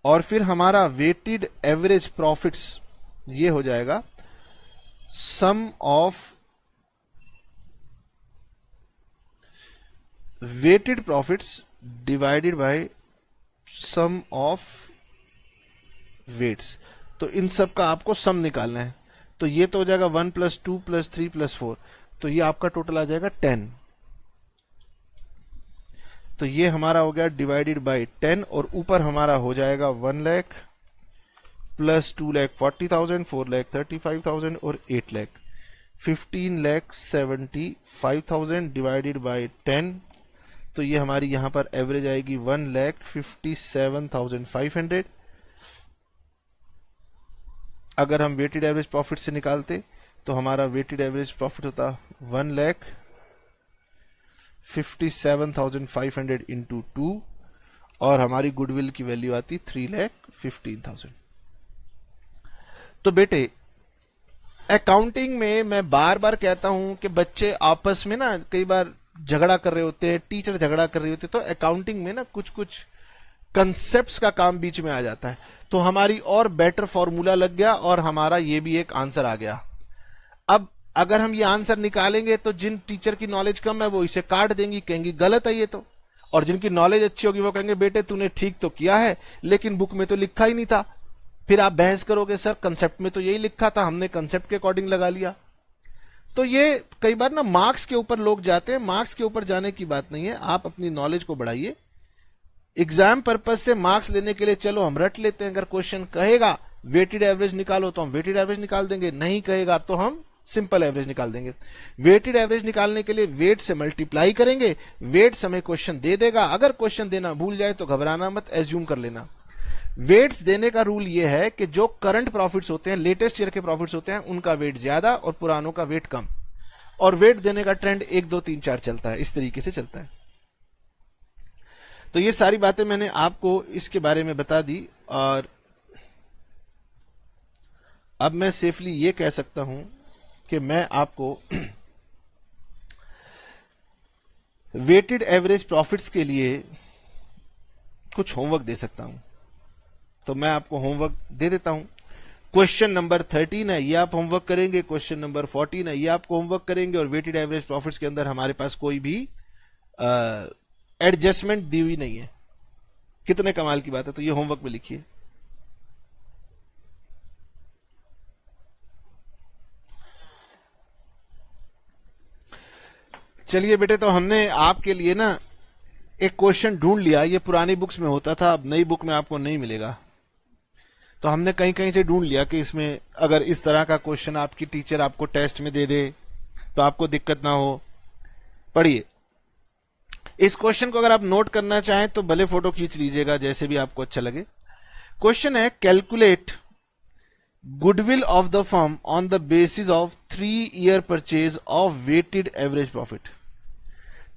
और फिर हमारा वेटेड एवरेज प्रॉफिट्स ये हो जाएगा sum of weighted profits divided by sum of weights. तो इन सब का आपको सम निकालना है। तो ये तो हो जाएगा 1 + 2 + 3 + 4, तो ये आपका टोटल आ जाएगा 10। तो ये हमारा हो गया डिवाइडेड बाय 10, और ऊपर हमारा हो जाएगा 1 लाख प्लस 2,40,000, 4,35,000 और 8 लाख, 15,75,000 डिवाइडेड बाय 10। तो ये हमारी यहां पर एवरेज आएगी 1,57,500। अगर हम वेटेड एवरेज प्रॉफिट से निकालते तो हमारा वेटेड एवरेज प्रॉफिट होता 1,57,500 इंटू 2, और हमारी गुडविल की वैल्यू आती 3,15,000। तो बेटे अकाउंटिंग में मैं बार बार कहता हूं कि बच्चे आपस में ना कई बार झगड़ा कर रहे होते हैं, टीचर झगड़ा कर रहे होते हैं, तो अकाउंटिंग में ना कुछ कुछ कंसेप्ट्स का काम बीच में आ जाता है। तो हमारी और बेटर फॉर्मूला लग गया और हमारा ये भी एक आंसर आ गया। अब अगर हम ये आंसर निकालेंगे तो जिन टीचर की नॉलेज कम है वो इसे काट देंगी, कहेंगी गलत है ये तो, और जिनकी नॉलेज अच्छी होगी वो कहेंगे बेटे तूने ठीक तो किया है लेकिन बुक में तो लिखा ही नहीं था। फिर आप बहस करोगे सर कंसेप्ट में तो यही लिखा था, हमने कंसेप्ट के अकॉर्डिंग लगा लिया। तो ये कई बार ना मार्क्स के ऊपर लोग जाते हैं। मार्क्स के ऊपर जाने की बात नहीं है, आप अपनी नॉलेज को बढ़ाइए। एग्जाम पर्पज से मार्क्स लेने के लिए चलो हम रट लेते हैं। अगर क्वेश्चन कहेगा वेटेड एवरेज निकालो तो हम वेटेड एवरेज निकाल देंगे, नहीं कहेगा तो हम सिंपल एवरेज निकाल देंगे। वेटेड एवरेज निकालने के लिए वेट से मल्टीप्लाई करेंगे, वेट हमें क्वेश्चन दे देगा। अगर क्वेश्चन देना भूल जाए तो घबराना मत, एज्यूम कर लेना। वेट्स देने का रूल यह है कि जो करंट प्रॉफिट्स होते हैं, लेटेस्ट ईयर के प्रॉफिट्स होते हैं, उनका वेट ज्यादा और पुरानों का वेट कम। और वेट देने का ट्रेंड 1 2 3 4 चलता है, इस तरीके से चलता है। तो ये सारी बातें मैंने आपको इसके बारे में बता दी, और अब मैं सेफली ये कह सकता हूं कि मैं आपको वेटेड एवरेज प्रॉफिट्स के लिए कुछ होमवर्क दे सकता हूं। तो मैं आपको होमवर्क दे देता हूं। क्वेश्चन नंबर 13 है, ये आप होमवर्क करेंगे। क्वेश्चन नंबर 14 है, ये आपको होमवर्क करेंगे। और वेटेड एवरेज प्रॉफिट्स के अंदर हमारे पास कोई भी एडजस्टमेंट दी हुई नहीं है। कितने कमाल की बात है। तो ये होमवर्क में लिखिए। चलिए बेटे, तो हमने आपके लिए ना एक क्वेश्चन ढूंढ लिया। ये पुरानी बुक्स में होता था, अब नई बुक में आपको नहीं मिलेगा। तो हमने कहीं कहीं से ढूंढ लिया कि इसमें अगर इस तरह का क्वेश्चन आपकी टीचर आपको टेस्ट में दे दे तो आपको दिक्कत ना हो। पढ़िए, इस क्वेश्चन को अगर आप नोट करना चाहें तो भले फोटो खींच लीजिएगा, जैसे भी आपको अच्छा लगे। क्वेश्चन है calculate goodwill of the firm on the basis of 3-year purchase of weighted average profit.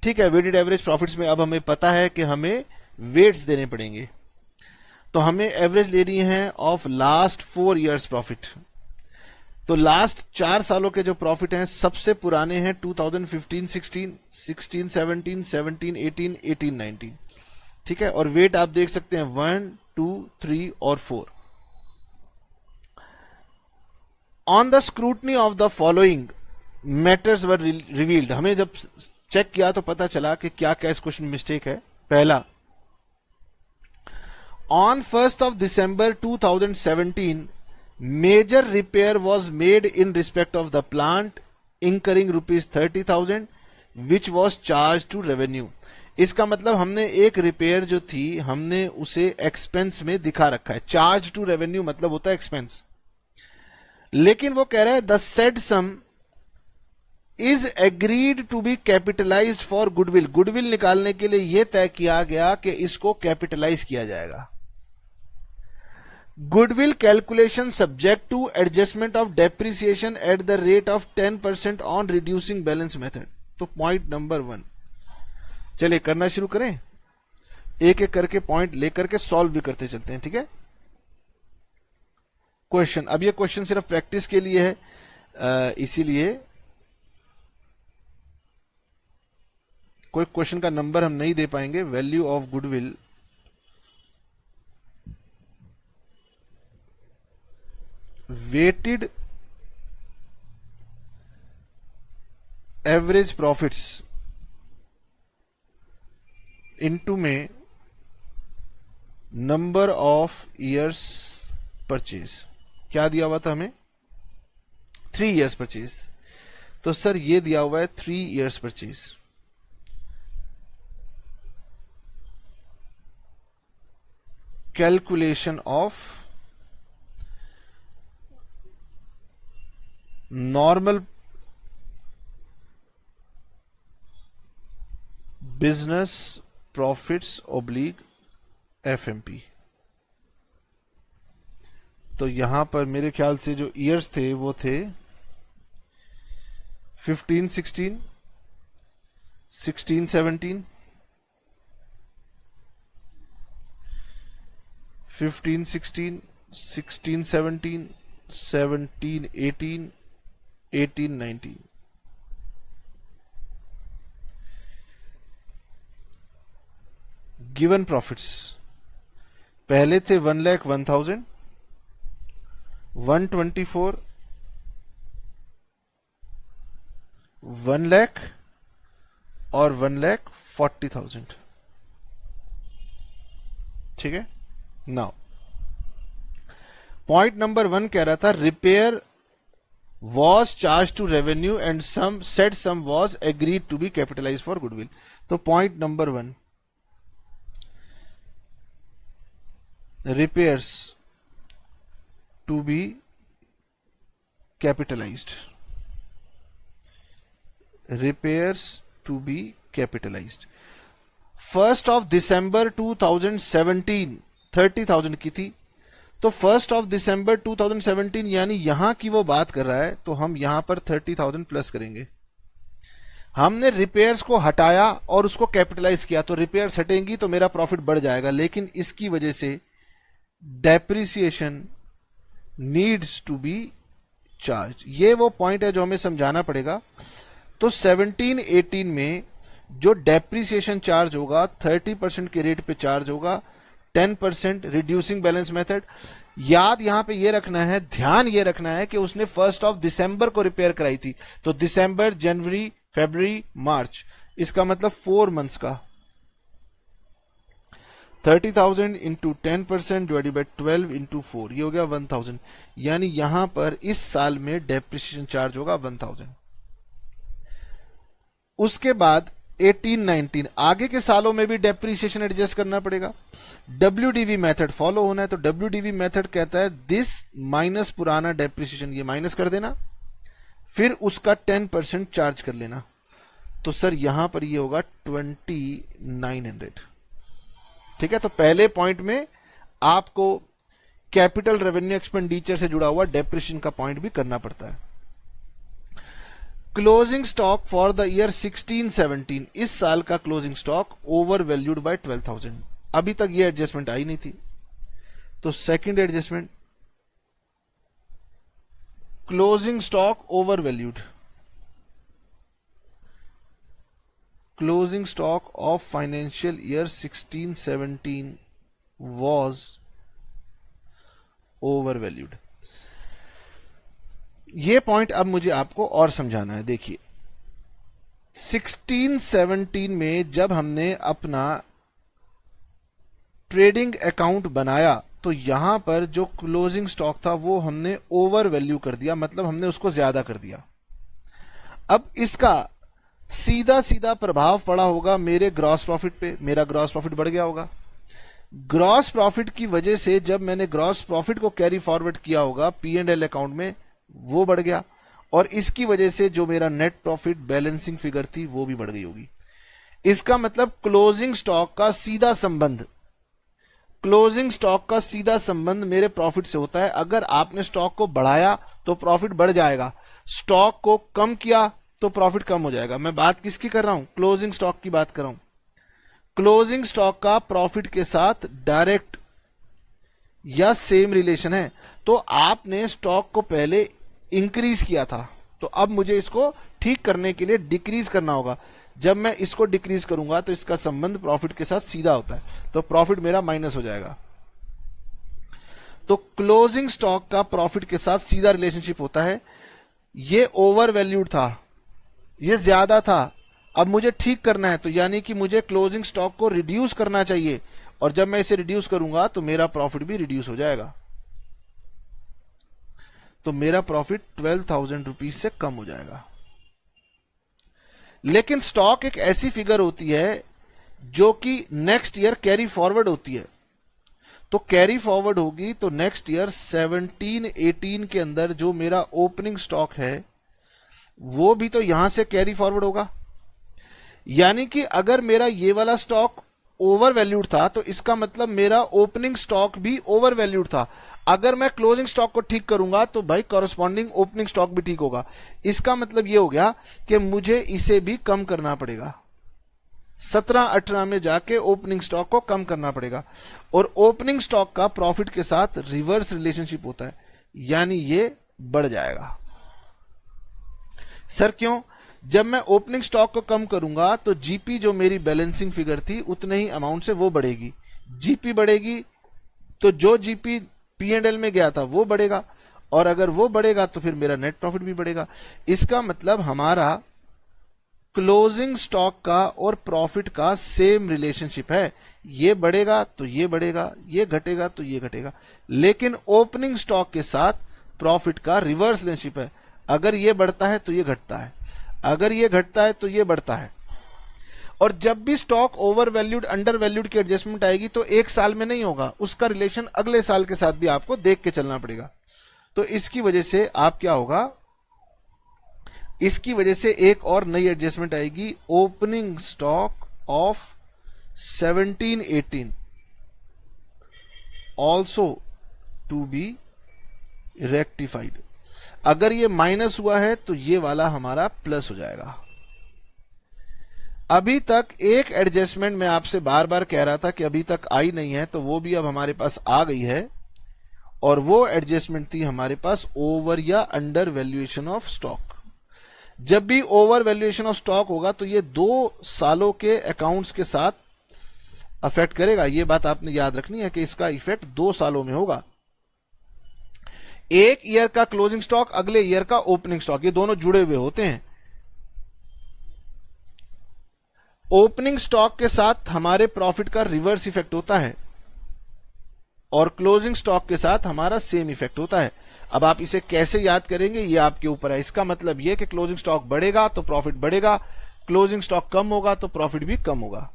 ठीक है, वेटेड एवरेज प्रॉफिट्स में अब हमें पता है कि हमें वेट्स देने पड़ेंगे, तो हमें एवरेज लेनी है ऑफ लास्ट 4 years प्रॉफिट। तो लास्ट 4 सालों के जो प्रॉफिट हैं सबसे पुराने हैं 2015-16, 16-17, 17-18, 18-19। ठीक है, और वेट आप देख सकते हैं 1, 2, 3 और 4। On the scrutiny of the following matters were revealed. हमें जब चेक किया तो पता चला कि क्या क्या इस क्वेश्चन मिस्टेक है। पहला, on 1st of December 2017 major repair was made in respect of the plant incurring ₹30,000 which was charge to revenue. इसका मतलब हमने एक रिपेयर जो थी हमने उसे एक्सपेंस में दिखा रखा है। चार्ज टू रेवेन्यू मतलब होता है एक्सपेंस, लेकिन वो कह रहा है the said sum is agreed to be capitalized for goodwill. Goodwill निकालने के लिए यह तय किया गया कि इसको कैपिटलाइज किया जाएगा। Goodwill calculation subject to adjustment of depreciation at the rate of 10% on reducing balance method. तो पॉइंट नंबर 1, चलिए करना शुरू करें, एक एक करके पॉइंट लेकर के सॉल्व भी करते चलते हैं। ठीक है, क्वेश्चन, अब ये क्वेश्चन सिर्फ प्रैक्टिस के लिए है, इसीलिए कोई क्वेश्चन का नंबर हम नहीं दे पाएंगे। Value of goodwill weighted average profits into में नंबर ऑफ ईयर्स परचेज। क्या दिया हुआ था हमें? 3 years परचेज। तो सर ये दिया हुआ है 3 years purchase. Calculation of normal business profits oblique FMP. तो यहां पर मेरे ख्याल से जो ईयर्स थे वो थे 15-16, 16-17, 15-16, 16-17, 17-18, 18-19। गिवन प्रॉफिट्स पहले थे 1,01,000, 124, 1 लाख और 1,40,000। ठीक है, नाउ पॉइंट नंबर 1 कह रहा था repair was charge to revenue and sum said sum was agreed to be capitalize for goodwill. तो point number 1, repairs to be capitalized, repairs to be capitalized। 1st of December 2017 30,000 की थी, तो 1st of December 2017 यानी यहां की वो बात कर रहा है, तो हम यहां पर 30,000 प्लस करेंगे। हमने रिपेयर्स को हटाया और उसको कैपिटलाइज किया, तो रिपेयर्स हटेंगी तो मेरा प्रॉफिट बढ़ जाएगा, लेकिन इसकी वजह से depreciation needs to be charge. ये वो पॉइंट है जो हमें समझाना पड़ेगा। तो 17-18 में जो डेप्रिसिएशन चार्ज होगा 30% के रेट पे चार्ज होगा, 10% रिड्यूसिंग बैलेंस मेथड। याद यहां पे ये रखना है, ध्यान ये रखना है कि उसने 1st of December को रिपेयर कराई थी, तो दिसंबर, जनवरी, फरवरी, मार्च, इसका मतलब 4 months का 30,000 इंटू 10% डिवाइडेड बाई 12 इंटू 4, ये हो गया 1,000। यानी यहां पर इस साल में डेप्रिसिएशन चार्ज होगा 1,000। उसके बाद 18-19 आगे के सालों में भी डेप्रिसिएशन एडजस्ट करना पड़ेगा। WDV मेथड फॉलो होना है, तो WDV मेथड कहता है दिस माइनस पुराना डेप्रिसिएशन, ये माइनस कर देना, फिर उसका 10% चार्ज कर लेना। तो सर यहां पर ये होगा 2900। ठीक है, तो पहले पॉइंट में आपको कैपिटल रेवेन्यू एक्सपेंडिचर से जुड़ा हुआ डेप्रिसिएशन का पॉइंट भी करना पड़ता है। Closing stock for the year 16-17, इस साल का closing stock over valued bye 12,000। अभी तक ये एडजस्टमेंट आई नहीं थी, तो second adjustment, closing stock over valued, closing stock of financial year 16-17 was over valued. ये पॉइंट अब मुझे आपको और समझाना है। देखिए 16-17 में जब हमने अपना ट्रेडिंग अकाउंट बनाया तो यहां पर जो क्लोजिंग स्टॉक था वो हमने ओवर वैल्यू कर दिया, मतलब हमने उसको ज्यादा कर दिया। अब इसका सीधा सीधा प्रभाव पड़ा होगा मेरे ग्रॉस प्रॉफिट पे, मेरा ग्रॉस प्रॉफिट बढ़ गया होगा। ग्रॉस प्रॉफिट की वजह से जब मैंने ग्रॉस प्रॉफिट को कैरी फॉरवर्ड किया होगा P&L अकाउंट में, वो बढ़ गया, और इसकी वजह से जो मेरा नेट प्रॉफिट बैलेंसिंग फिगर थी वो भी बढ़ गई होगी। इसका मतलब क्लोजिंग स्टॉक का सीधा संबंध, क्लोजिंग स्टॉक का सीधा संबंध मेरे प्रॉफिट से होता है। अगर आपने स्टॉक को बढ़ाया तो प्रॉफिट बढ़ जाएगा, स्टॉक को कम किया तो प्रॉफिट कम हो जाएगा। मैं बात किसकी कर रहा हूं? क्लोजिंग स्टॉक की बात कर रहा हूं। क्लोजिंग स्टॉक का प्रॉफिट के साथ डायरेक्ट या सेम रिलेशन है। तो आपने स्टॉक को पहले इंक्रीज किया था, तो अब मुझे इसको ठीक करने के लिए डिक्रीज करना होगा। जब मैं इसको डिक्रीज करूंगा तो इसका संबंध प्रॉफिट के साथ सीधा होता है, तो प्रॉफिट मेरा माइनस हो जाएगा। तो क्लोजिंग स्टॉक का प्रॉफिट के साथ सीधा रिलेशनशिप होता है। ये ओवर वैल्यूड था, ये ज्यादा था, अब मुझे ठीक करना है, तो यानी कि मुझे क्लोजिंग स्टॉक को रिड्यूस करना चाहिए, और जब मैं इसे रिड्यूस करूंगा तो मेरा प्रॉफिट भी रिड्यूस हो जाएगा। तो मेरा प्रॉफिट 12,000 रुपीज से कम हो जाएगा। लेकिन स्टॉक एक ऐसी फिगर होती है जो कि नेक्स्ट ईयर कैरी फॉरवर्ड होती है। तो कैरी फॉरवर्ड होगी तो नेक्स्ट ईयर 17-18 के अंदर जो मेरा ओपनिंग स्टॉक है वो भी तो यहां से कैरी फॉरवर्ड होगा। यानी कि अगर मेरा ये वाला स्टॉक ओवर वैल्यूड था तो इसका मतलब मेरा ओपनिंग स्टॉक भी ओवर वैल्यूड था। अगर मैं क्लोजिंग स्टॉक को ठीक करूंगा तो भाई कॉरस्पॉन्डिंग ओपनिंग स्टॉक भी ठीक होगा। इसका मतलब ये हो गया कि मुझे इसे भी कम करना पड़ेगा, 17-18 में जाके ओपनिंग स्टॉक को कम करना पड़ेगा। और ओपनिंग स्टॉक का प्रॉफिट के साथ रिवर्स रिलेशनशिप होता है, यानी ये बढ़ जाएगा। सर क्यों? जब मैं ओपनिंग स्टॉक को कम करूंगा तो जीपी जो मेरी बैलेंसिंग फिगर थी उतने ही अमाउंट से वो बढ़ेगी। जीपी बढ़ेगी तो जो जीपी P&L में गया था वो बढ़ेगा, और अगर वो बढ़ेगा तो फिर मेरा नेट प्रॉफिट भी बढ़ेगा। इसका मतलब हमारा क्लोजिंग स्टॉक का और प्रॉफिट का सेम रिलेशनशिप है। ये बढ़ेगा तो ये बढ़ेगा, ये घटेगा तो ये घटेगा। लेकिन ओपनिंग स्टॉक के साथ प्रॉफिट का रिवर्स रिलेशनशिप है। अगर ये बढ़ता है तो ये घटता है, अगर ये घटता है तो ये बढ़ता है। और जब भी stock over valued under valued की एडजस्टमेंट आएगी तो एक साल में नहीं होगा, उसका रिलेशन अगले साल के साथ भी आपको देख के चलना पड़ेगा। तो इसकी वजह से आप क्या होगा, इसकी वजह से एक और नई एडजस्टमेंट आएगी, opening stock of 17-18 also to be rectified. अगर ये माइनस हुआ है तो ये वाला हमारा प्लस हो जाएगा। अभी तक एक एडजस्टमेंट मैं आपसे बार बार कह रहा था कि अभी तक आई नहीं है, तो वो भी अब हमारे पास आ गई है, और वो एडजस्टमेंट थी हमारे पास ओवर या अंडर वैल्यूएशन ऑफ स्टॉक। जब भी ओवर वैल्यूएशन ऑफ स्टॉक होगा तो ये 2 सालों के अकाउंट्स के साथ अफेक्ट करेगा। ये बात आपने याद रखनी है कि इसका इफेक्ट 2 सालों में होगा। एक ईयर का क्लोजिंग स्टॉक, अगले ईयर का ओपनिंग स्टॉक, ये दोनों जुड़े हुए होते हैं। ओपनिंग स्टॉक के साथ हमारे प्रॉफिट का रिवर्स इफेक्ट होता है और क्लोजिंग स्टॉक के साथ हमारा सेम इफेक्ट होता है। अब आप इसे कैसे याद करेंगे ये आपके ऊपर है। इसका मतलब यह कि क्लोजिंग स्टॉक बढ़ेगा तो प्रॉफिट बढ़ेगा, क्लोजिंग स्टॉक कम होगा तो प्रॉफिट भी कम होगा।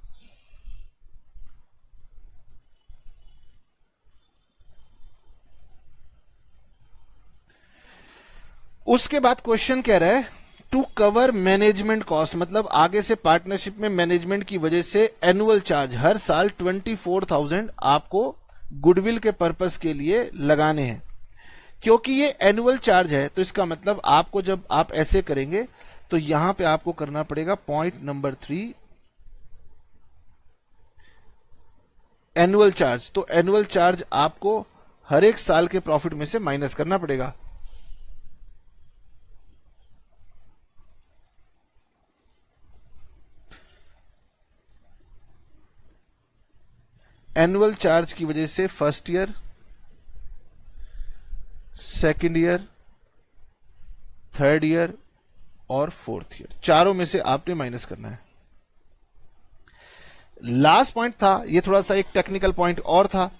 उसके बाद क्वेश्चन कह रहा है टू कवर मैनेजमेंट कॉस्ट, मतलब आगे से पार्टनरशिप में मैनेजमेंट की वजह से एनुअल चार्ज हर साल 24,000 आपको गुडविल के पर्पस के लिए लगाने हैं। क्योंकि ये एनुअल चार्ज है तो इसका मतलब आपको जब आप ऐसे करेंगे तो यहां पे आपको करना पड़ेगा पॉइंट नंबर 3 एनुअल चार्ज। तो एनुअल चार्ज आपको हर एक साल के प्रॉफिट में से माइनस करना पड़ेगा। एनुअल चार्ज की वजह से first year, second year, third year और फोर्थ ईयर, चारों में से आपने माइनस करना है। लास्ट पॉइंट था, ये थोड़ा सा एक टेक्निकल पॉइंट और था,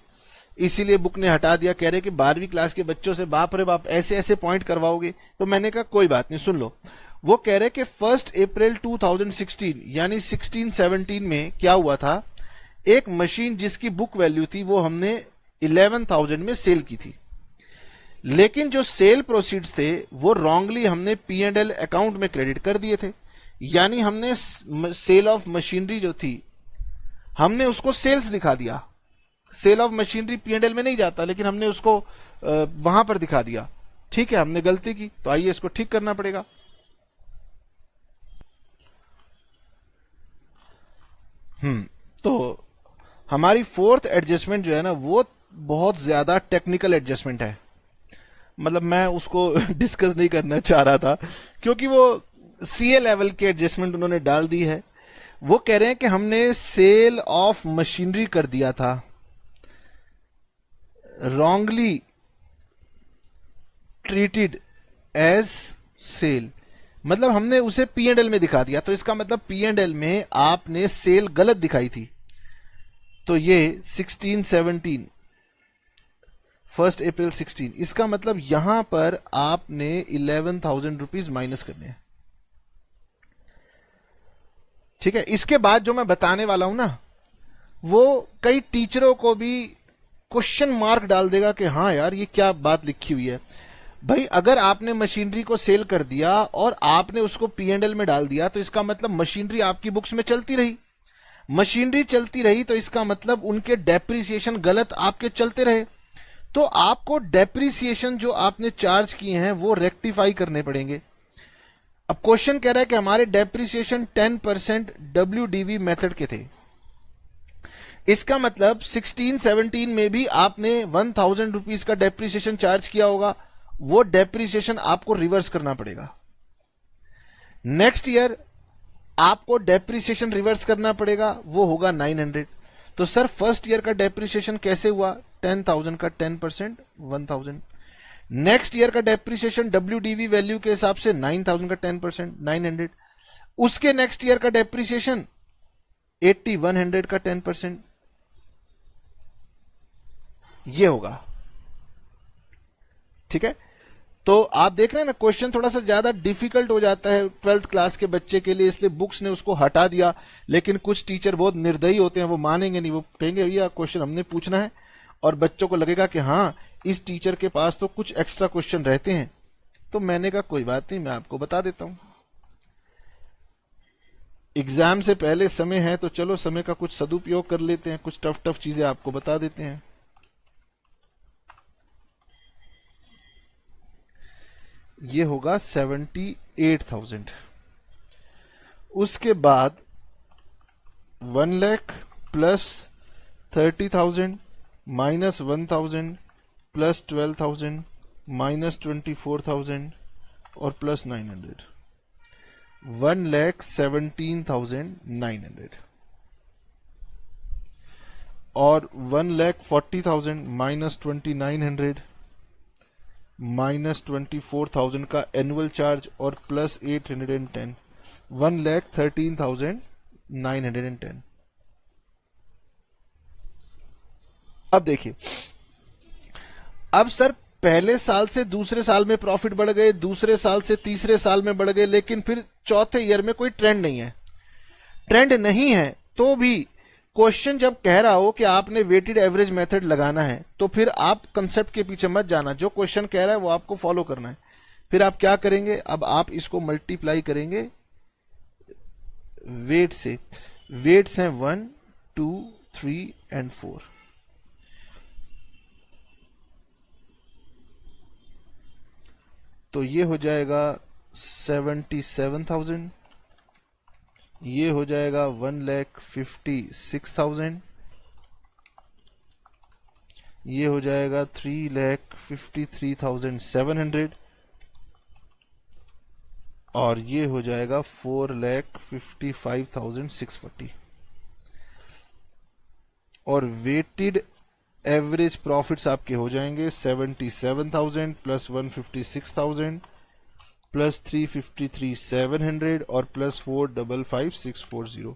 इसीलिए बुक ने हटा दिया। कह रहे कि 12वीं क्लास के बच्चों से बाप रे बाप ऐसे ऐसे पॉइंट करवाओगे, तो मैंने कहा कोई बात नहीं, सुन लो। वो कह रहे कि 1 अप्रैल 2016 यानी 16-17 में क्या हुआ था, एक मशीन जिसकी बुक वैल्यू थी वो हमने 11,000 में सेल की थी, लेकिन जो सेल प्रोसीड्स थे वो रॉन्गली हमने P&L अकाउंट में क्रेडिट कर दिए थे। यानी हमने सेल ऑफ मशीनरी जो थी हमने उसको सेल्स दिखा दिया। सेल ऑफ मशीनरी P&L में नहीं जाता, लेकिन हमने उसको वहां पर दिखा दिया। ठीक है, हमने गलती की, तो आइए इसको ठीक करना पड़ेगा। तो हमारी फोर्थ एडजस्टमेंट जो है ना वो बहुत ज्यादा टेक्निकल एडजस्टमेंट है, मतलब मैं उसको डिस्कस नहीं करना चाह रहा था क्योंकि वो सीए लेवल के एडजस्टमेंट उन्होंने डाल दी है। वो कह रहे हैं कि हमने सेल ऑफ मशीनरी कर दिया था, रॉन्गली ट्रीटेड एज सेल, मतलब हमने उसे P&L में दिखा दिया। तो इसका मतलब P&L में आपने सेल गलत दिखाई थी। तो ये 16-17 1 अप्रैल 16, इसका मतलब यहां पर आपने 11,000 रुपीज माइनस करने हैं। ठीक है, इसके बाद जो मैं बताने वाला हूं ना वो कई टीचरों को भी क्वेश्चन मार्क डाल देगा कि हाँ यार ये क्या बात लिखी हुई है। भाई अगर आपने मशीनरी को सेल कर दिया और आपने उसको P&L में डाल दिया तो इसका मतलब मशीनरी आपकी बुक्स में चलती रही। मशीनरी चलती रही तो इसका मतलब उनके डेप्रिसिएशन गलत आपके चलते रहे। तो आपको डेप्रिसिएशन जो आपने चार्ज किए हैं वो रेक्टिफाई करने पड़ेंगे। अब क्वेश्चन कह रहा है कि हमारे डेप्रिसिएशन 10% WDV मेथड के थे। इसका मतलब 16-17 में भी आपने 1,000 रुपीज का डेप्रिसिएशन चार्ज किया होगा, वो डेप्रिसिएशन आपको रिवर्स करना पड़ेगा। नेक्स्ट ईयर आपको डेप्रिसिएशन रिवर्स करना पड़ेगा, वो होगा 900। तो सर फर्स्ट ईयर का डेप्रिसिएशन कैसे हुआ, 10,000 का 10% 1,000। नेक्स्ट ईयर का डेप्रिसिएशन WDV वैल्यू के हिसाब से 9,000 का 10% 900। उसके नेक्स्ट ईयर का डेप्रिसिएशन 80-100 का 10%, ये होगा। ठीक है, तो आप देख रहे हैं ना क्वेश्चन थोड़ा सा ज्यादा डिफिकल्ट हो जाता है 12th क्लास के बच्चे के लिए, इसलिए बुक्स ने उसको हटा दिया। लेकिन कुछ टीचर बहुत निर्दयी होते हैं, वो मानेंगे नहीं, वो कहेंगे भैया क्वेश्चन हमने पूछना है, और बच्चों को लगेगा कि हाँ इस टीचर के पास तो कुछ एक्स्ट्रा क्वेश्चन रहते हैं। तो मैंने कहा कोई बात नहीं, मैं आपको बता देता हूं। एग्जाम से पहले समय है तो चलो समय का कुछ सदुपयोग कर लेते हैं, कुछ टफ टफ चीजें आपको बता देते हैं। ये होगा 78,000। उसके बाद 1 lakh plus 30,000 minus 1,000 plus 12,000 minus 24,000 और प्लस 900, 1,17,900 और 1,40,000 माइनस 2,900 माइनस 24,000 का एनुअल चार्ज और प्लस 810, 1,13,910। अब देखिए, अब सर पहले साल से दूसरे साल में प्रॉफिट बढ़ गए, दूसरे साल से तीसरे साल में बढ़ गए, लेकिन फिर चौथे ईयर में कोई ट्रेंड नहीं है। ट्रेंड नहीं है तो भी क्वेश्चन जब कह रहा हो कि आपने वेटेड एवरेज मेथड लगाना है तो फिर आप कंसेप्ट के पीछे मत जाना, जो क्वेश्चन कह रहा है वो आपको फॉलो करना है। फिर आप क्या करेंगे, अब आप इसको मल्टीप्लाई करेंगे वेट से। वेट्स हैं 1, 2, 3 एंड 4। तो ये हो जाएगा 77,000, ये हो जाएगा 1,56,000, ये हो जाएगा 3,53,700 और ये हो जाएगा 4,55,640। और वेटेड एवरेज प्रॉफिट्स आपके हो जाएंगे 77,000 प्लस 156,000 प्लस 353,700 और plus 4,55,640।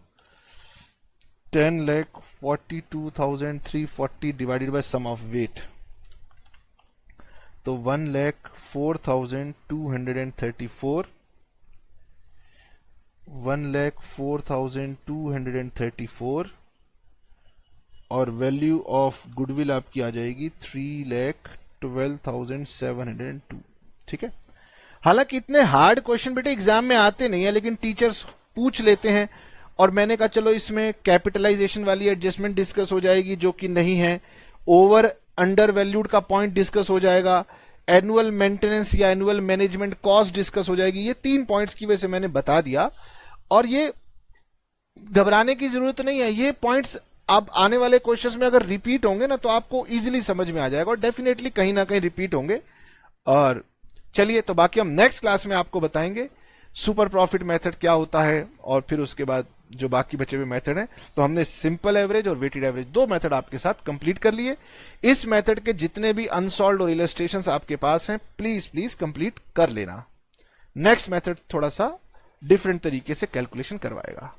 10,42,340 divided by sum of weight, तो 1,04,234, 1,04,234 और वैल्यू ऑफ गुडविल आपकी आ जाएगी 3,12,702। ठीक है। हालांकि इतने हार्ड क्वेश्चन बेटे एग्जाम में आते नहीं है, लेकिन टीचर्स पूछ लेते हैं और मैंने कहा चलो इसमें कैपिटलाइजेशन वाली एडजस्टमेंट डिस्कस हो जाएगी जो कि नहीं है, ओवर अंडर वैल्यूड का पॉइंट डिस्कस हो जाएगा, एनुअल मेंटेनेंस या एनुअल मैनेजमेंट कॉस्ट डिस्कस हो जाएगी। ये 3 पॉइंट्स की वजह से मैंने बता दिया और ये घबराने की जरूरत नहीं है। ये पॉइंट्स अब आने वाले क्वेश्चंस में अगर रिपीट होंगे ना तो आपको इजीली समझ में आ जाएगा और डेफिनेटली कहीं ना कहीं रिपीट होंगे। और चलिए, तो बाकी हम नेक्स्ट क्लास में आपको बताएंगे सुपर प्रॉफिट मेथड क्या होता है और फिर उसके बाद जो बाकी बचे हुए मेथड हैं। तो हमने सिंपल एवरेज और वेटेड एवरेज 2 मेथड आपके साथ कंप्लीट कर लिए। इस मेथड के जितने भी अनसॉल्व्ड और इलस्ट्रेशंस आपके पास हैं प्लीज कंप्लीट कर लेना। नेक्स्ट मेथड थोड़ा सा डिफरेंट तरीके से कैलकुलेशन करवाएगा।